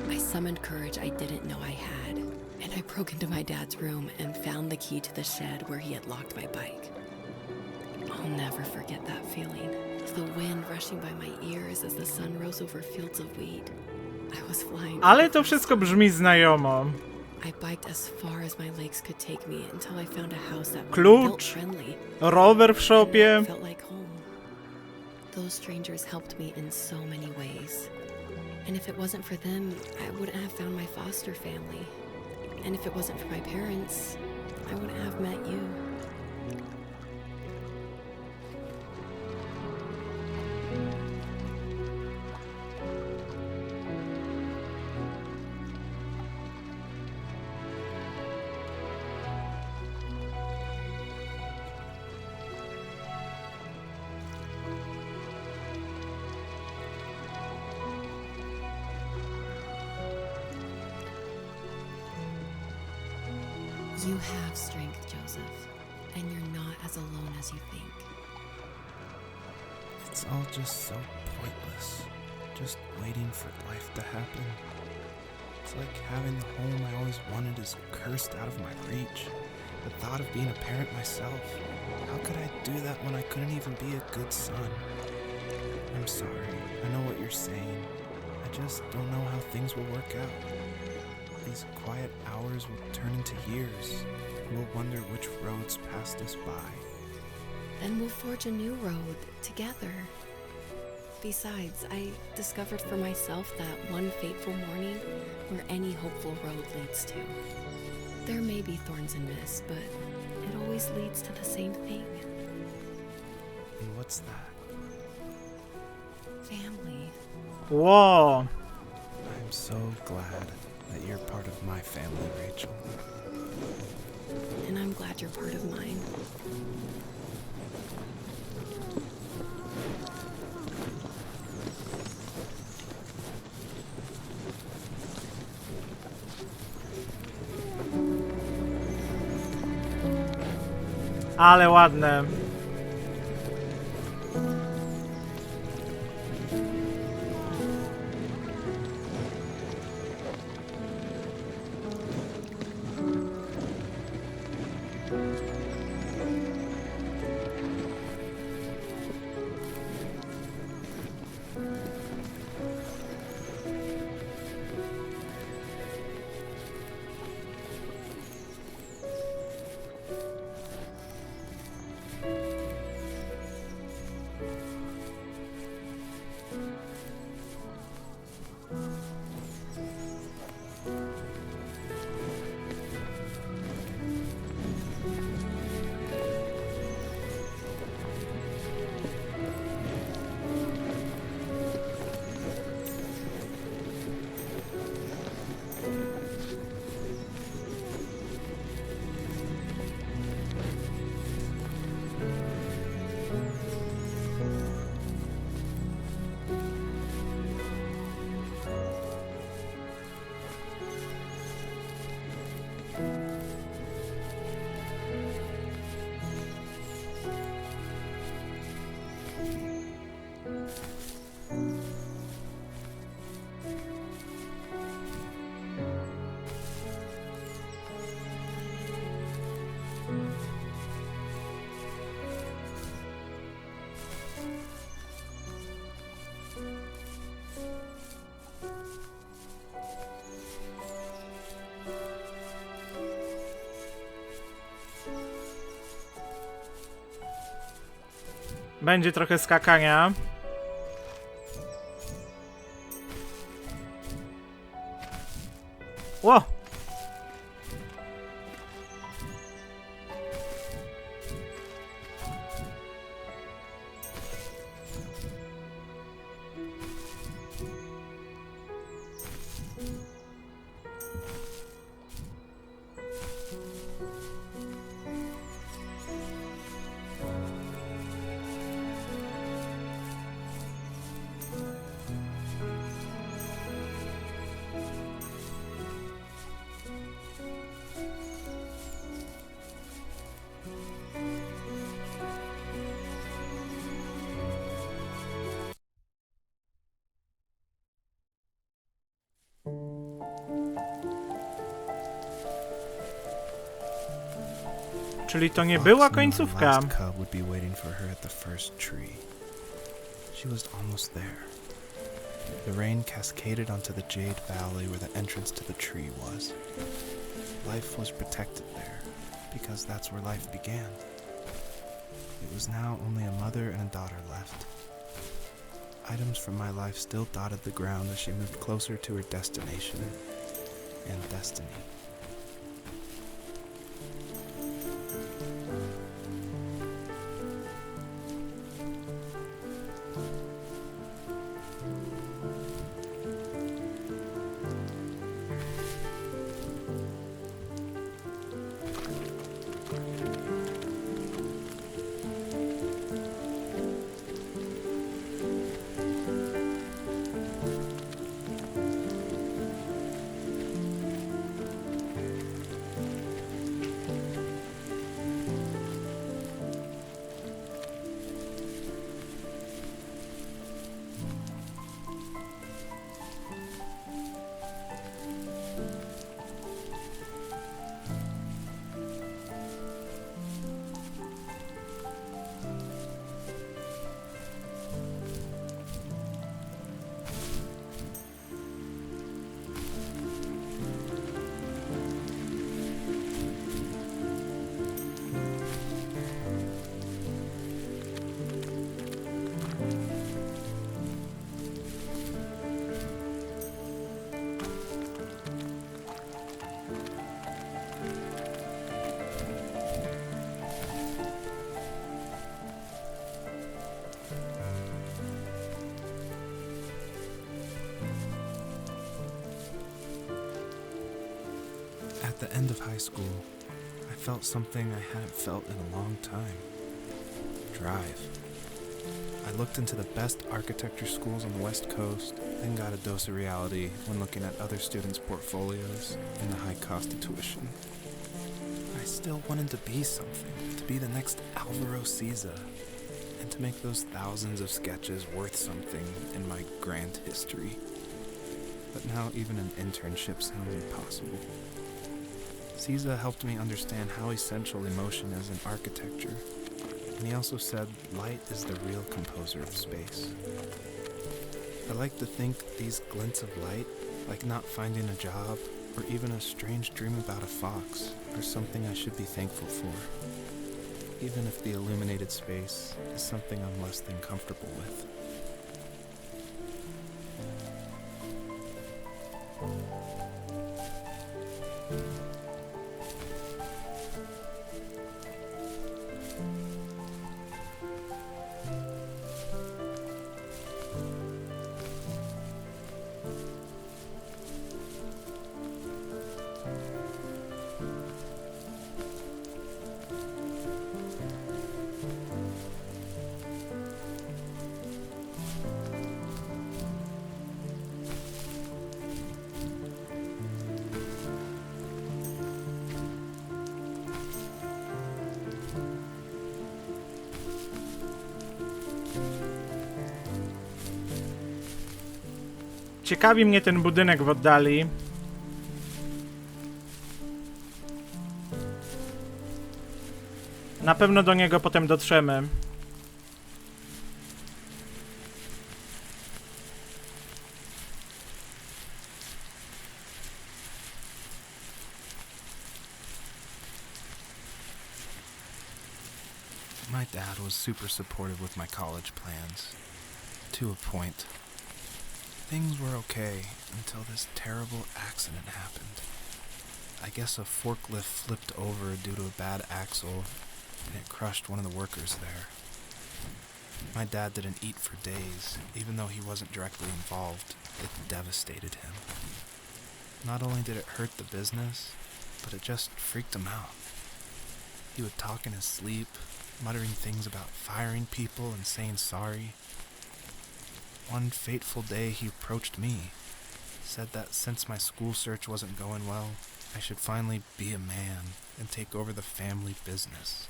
I summoned courage I didn't know I had, and I broke into my dad's room and found the key to the shed where he had locked my bike. I'll never forget that feeling. The wind rushing by my ears as the sun rose over fields of wheat. I was flying. Ale to wszystko brzmi znajomo. I biked as far as my legs could take me until I found a house that Klucz. felt friendly. Rower w szopie. Felt like home. Those strangers helped me in so many ways. And if it wasn't for them, I wouldn't have found my foster family. And if it wasn't for my parents, I wouldn't have met you. You have strength, Joseph, and you're not as alone as you think. It's all just so pointless. Just waiting for life to happen. It's like having the home I always wanted is cursed out of my reach. The thought of being a parent myself. How could I do that when I couldn't even be a good son? I'm sorry. I know what you're saying. I just don't know how things will work out. These quiet hours will turn into years. We'll wonder which roads passed us by. Then we'll forge a new road together. Besides, I discovered for myself that one fateful morning where any hopeful road leads to. There may be thorns and mist, but it always leads to the same thing. And what's that? Family. Whoa. I'm so glad that you're part of my family, Rachel. And I'm glad you're part of mine. Ale ładne. Będzie trochę skakania. Ło! Czyli to nie była końcówka. Last cub would be waiting for her at the first tree. She was almost there. The rain cascaded onto the jade valley where the entrance to the tree was. Life was protected there, because that's where life began. It was now only a mother and a daughter left. Items from my life still dotted the ground as she moved closer to her destination and destiny. At the end of high school, I felt something I hadn't felt in a long time. Drive. I looked into the best architecture schools on the West Coast, then got a dose of reality when looking at other students' portfolios and the high cost of tuition. I still wanted to be something, to be the next Alvaro Siza, and to make those thousands of sketches worth something in my grand history. But now even an internship sounds impossible. Siza helped me understand how essential emotion is in architecture, and he also said light is the real composer of space. I like to think these glints of light, like not finding a job or even a strange dream about a fox, are something I should be thankful for, even if the illuminated space is something I'm less than comfortable with. Ciekawi mnie ten budynek w oddali. Na pewno do niego potem dotrzemy. My dad was super supportive with my college plans, to a point. Things were okay until this terrible accident happened. I guess a forklift flipped over due to a bad axle, and it crushed one of the workers there. My dad didn't eat for days, even though he wasn't directly involved. It devastated him. Not only did it hurt the business, but it just freaked him out. He would talk in his sleep, muttering things about firing people and saying sorry. One fateful day he approached me, said that since my school search wasn't going well, I should finally be a man and take over the family business.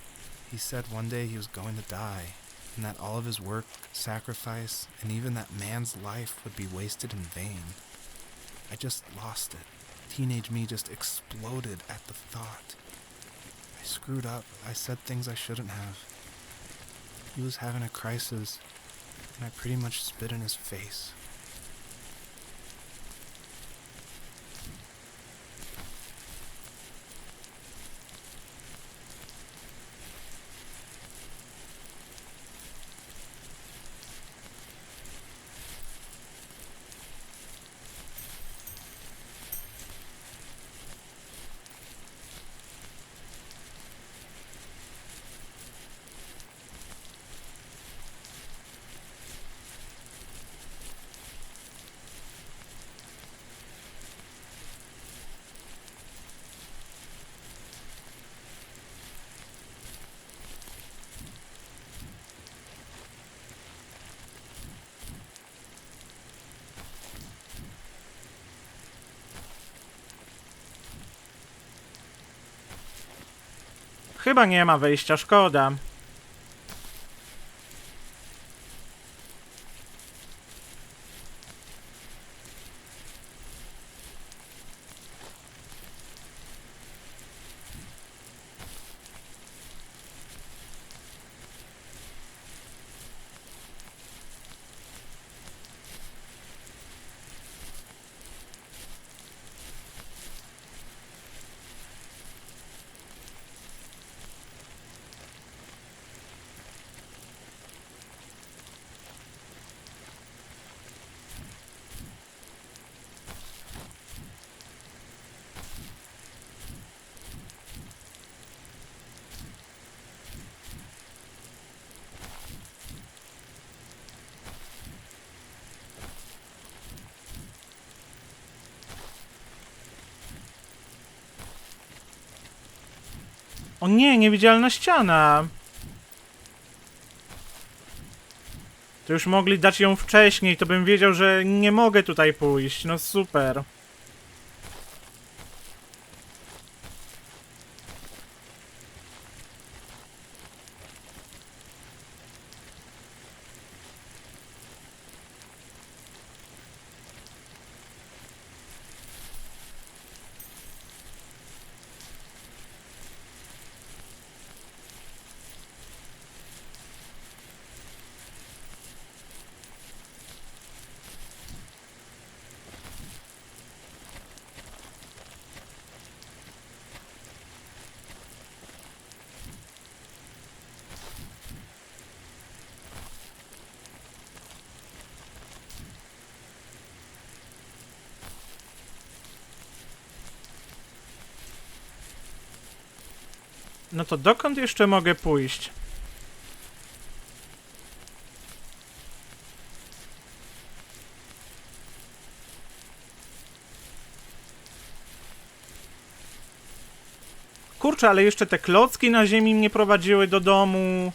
He said one day he was going to die, and that all of his work, sacrifice, and even that man's life would be wasted in vain. I just lost it. Teenage me just exploded at the thought. I screwed up. I said things I shouldn't have. He was having a crisis, and I pretty much spit in his face. Chyba nie ma wyjścia, szkoda. O nie, niewidzialna ściana. To już mogli dać ją wcześniej, to bym wiedział, że nie mogę tutaj pójść. No super. No to dokąd jeszcze mogę pójść? Kurczę, ale jeszcze te klocki na ziemi mnie prowadziły do domu.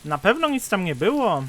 Na pewno nic tam nie było.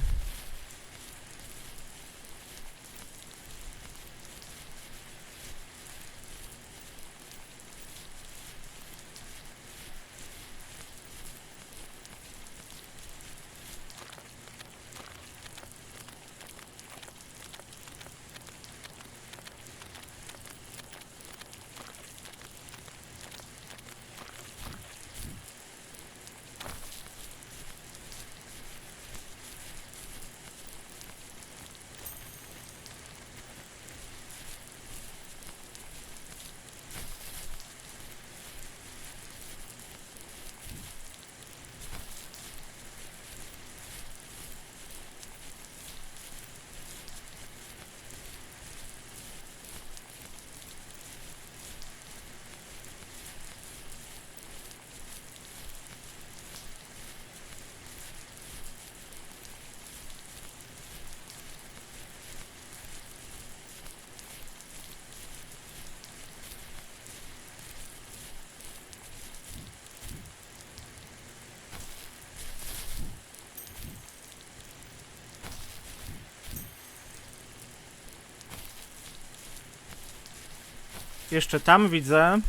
Jeszcze tam widzę.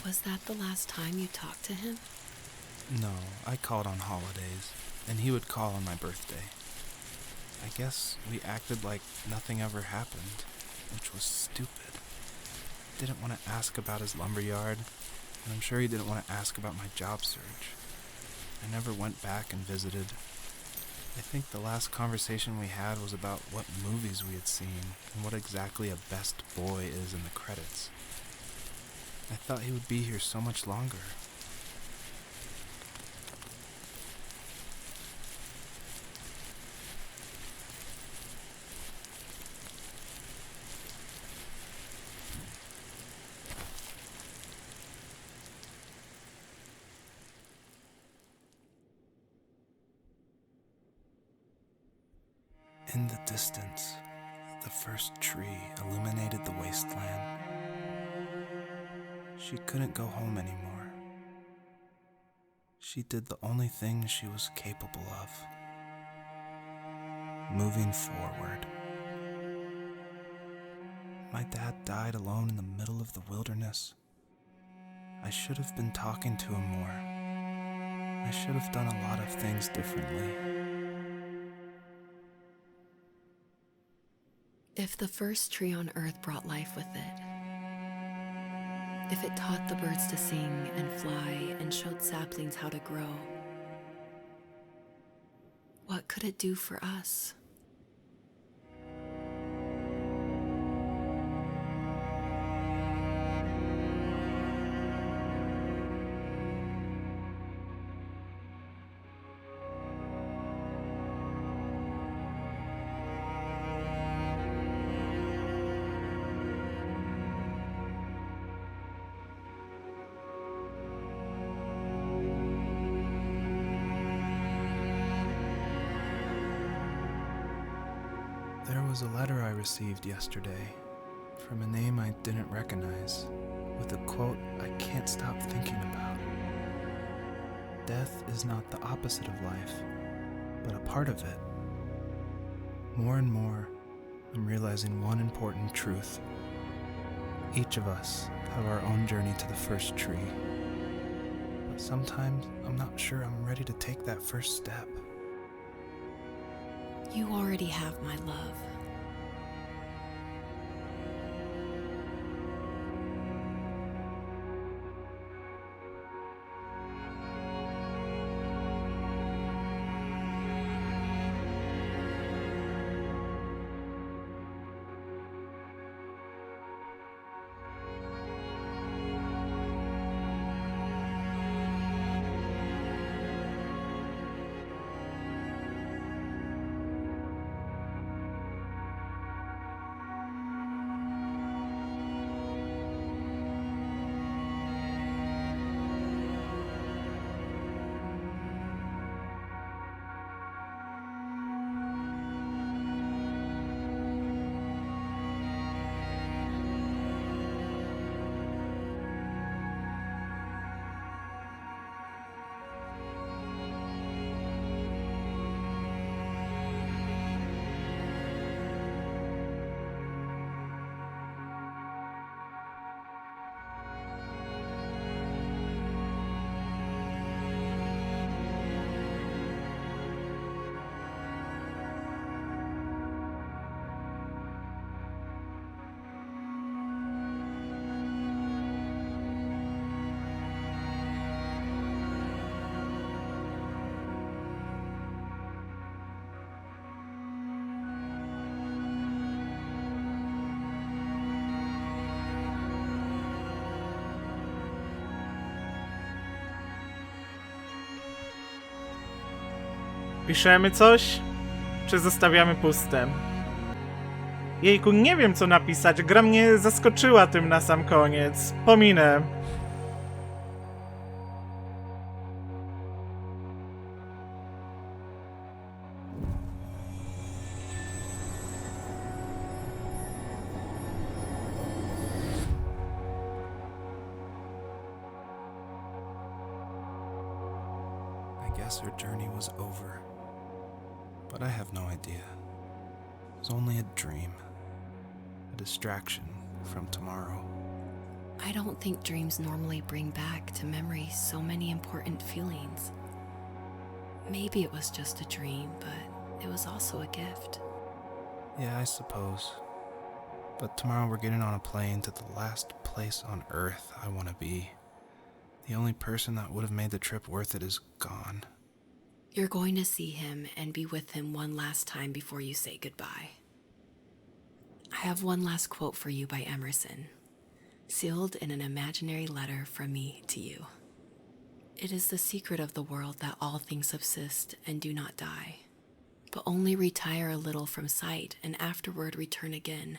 Was that the last time you talked to him? No, I called on holidays, and he would call on my birthday. I guess we acted like nothing ever happened, which was stupid. Didn't want to ask about his lumberyard, and I'm sure he didn't want to ask about my job search. I never went back and visited. I think the last conversation we had was about what movies we had seen and what exactly a best boy is in the credits. I thought he would be here so much longer. In the distance, the first tree illuminated the wasteland. She couldn't go home anymore. She did the only thing she was capable of. Moving forward. My dad died alone in the middle of the wilderness. I should have been talking to him more. I should have done a lot of things differently. If the first tree on Earth brought life with it, if it taught the birds to sing and fly and showed saplings how to grow, what could it do for us? There was a letter I received yesterday from a name I didn't recognize, with a quote I can't stop thinking about. Death is not the opposite of life, but a part of it. More and more, I'm realizing one important truth. Each of us have our own journey to the first tree, but sometimes I'm not sure I'm ready to take that first step. You already have my love. Piszemy coś? Czy zostawiamy puste? Jejku, nie wiem co napisać. Gra mnie zaskoczyła tym na sam koniec. Pominę. I guess her journey was over, but I have no idea. It was only a dream, a distraction from tomorrow. I don't think dreams normally bring back to memory so many important feelings. Maybe it was just a dream, but it was also a gift. Yeah, I suppose. But tomorrow we're getting on a plane to the last place on Earth I want to be. The only person that would have made the trip worth it is gone. You're going to see him and be with him one last time before you say goodbye. I have one last quote for you by Emerson, sealed in an imaginary letter from me to you. It is the secret of the world that all things subsist and do not die, but only retire a little from sight and afterward return again.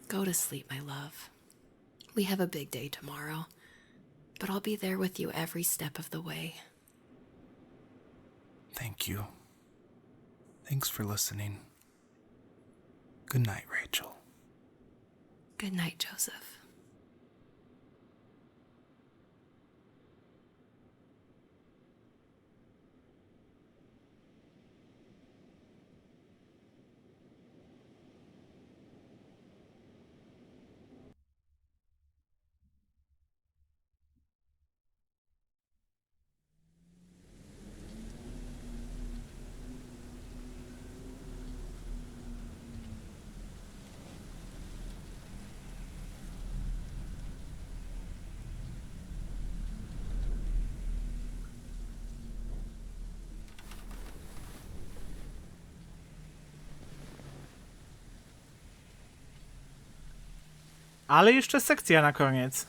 Go to sleep, my love. We have a big day tomorrow, but I'll be there with you every step of the way. Thank you. Thanks for listening. Good night, Rachel. Good night, Joseph. Ale jeszcze sekcja na koniec.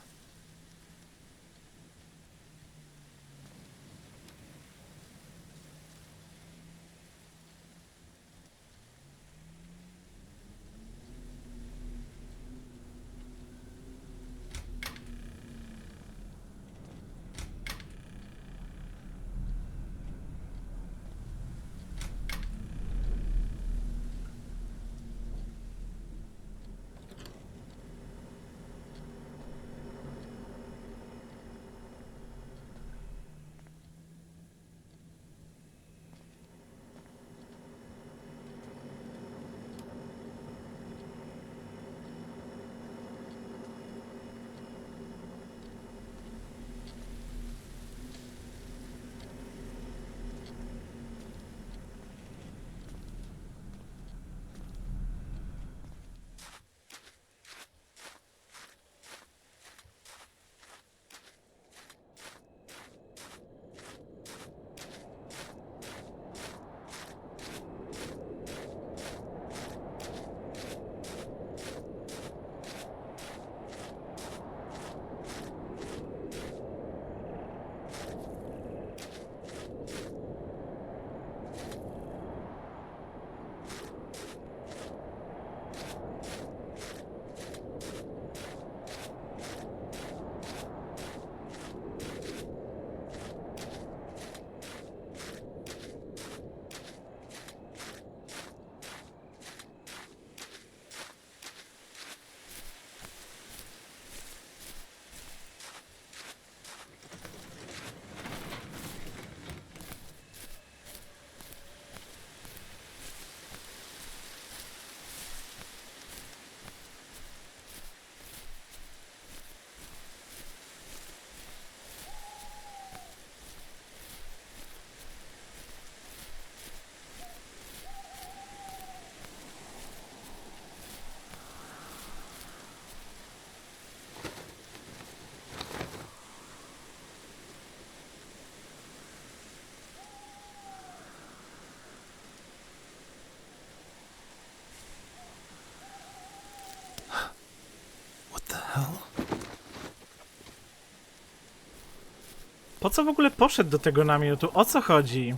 Po co w ogóle poszedł do tego namiotu? O co chodzi?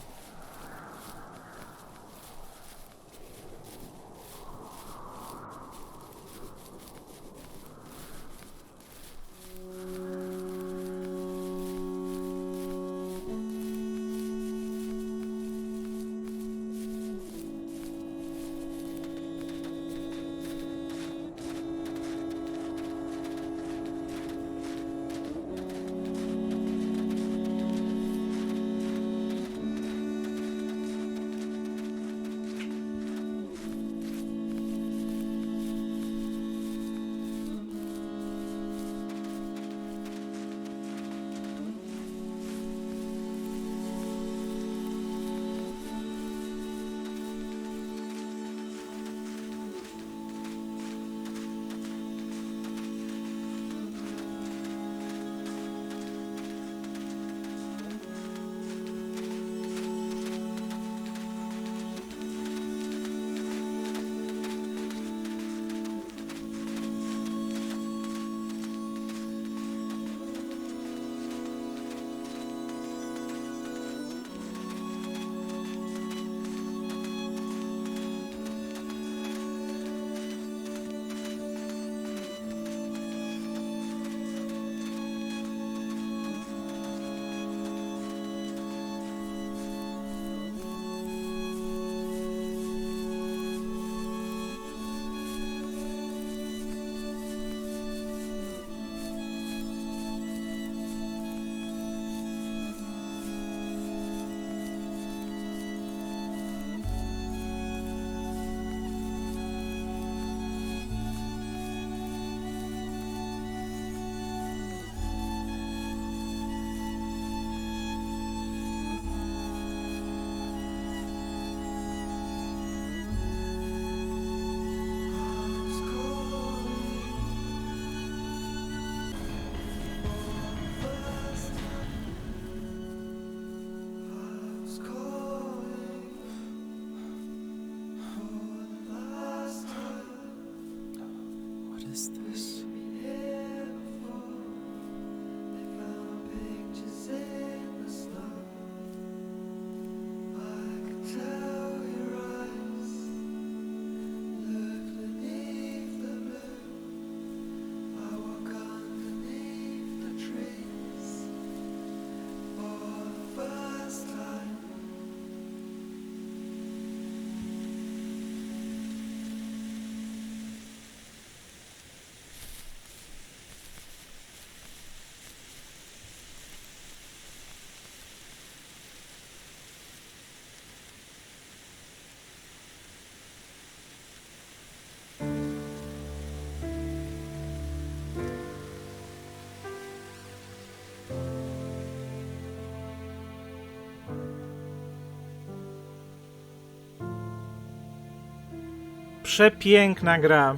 Przepiękna gra.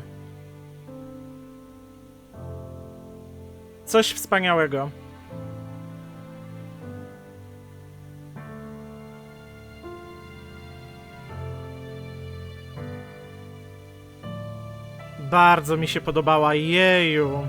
Coś wspaniałego. Bardzo mi się podobała, jeju.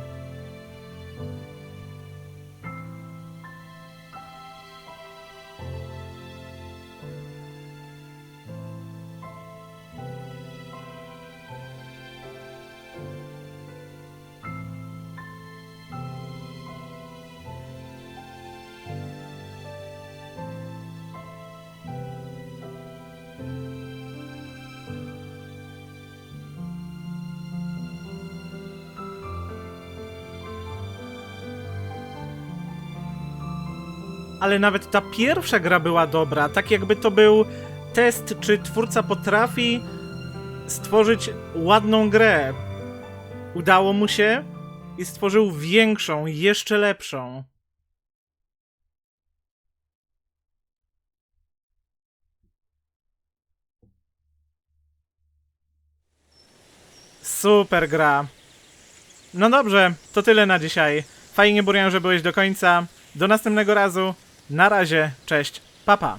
Ale nawet ta pierwsza gra była dobra, tak jakby to był test, czy twórca potrafi stworzyć ładną grę. Udało mu się i stworzył większą, jeszcze lepszą. Super gra. No dobrze, to tyle na dzisiaj. Fajnie, Burian, że byłeś do końca. Do następnego razu. Na razie, cześć, pa pa.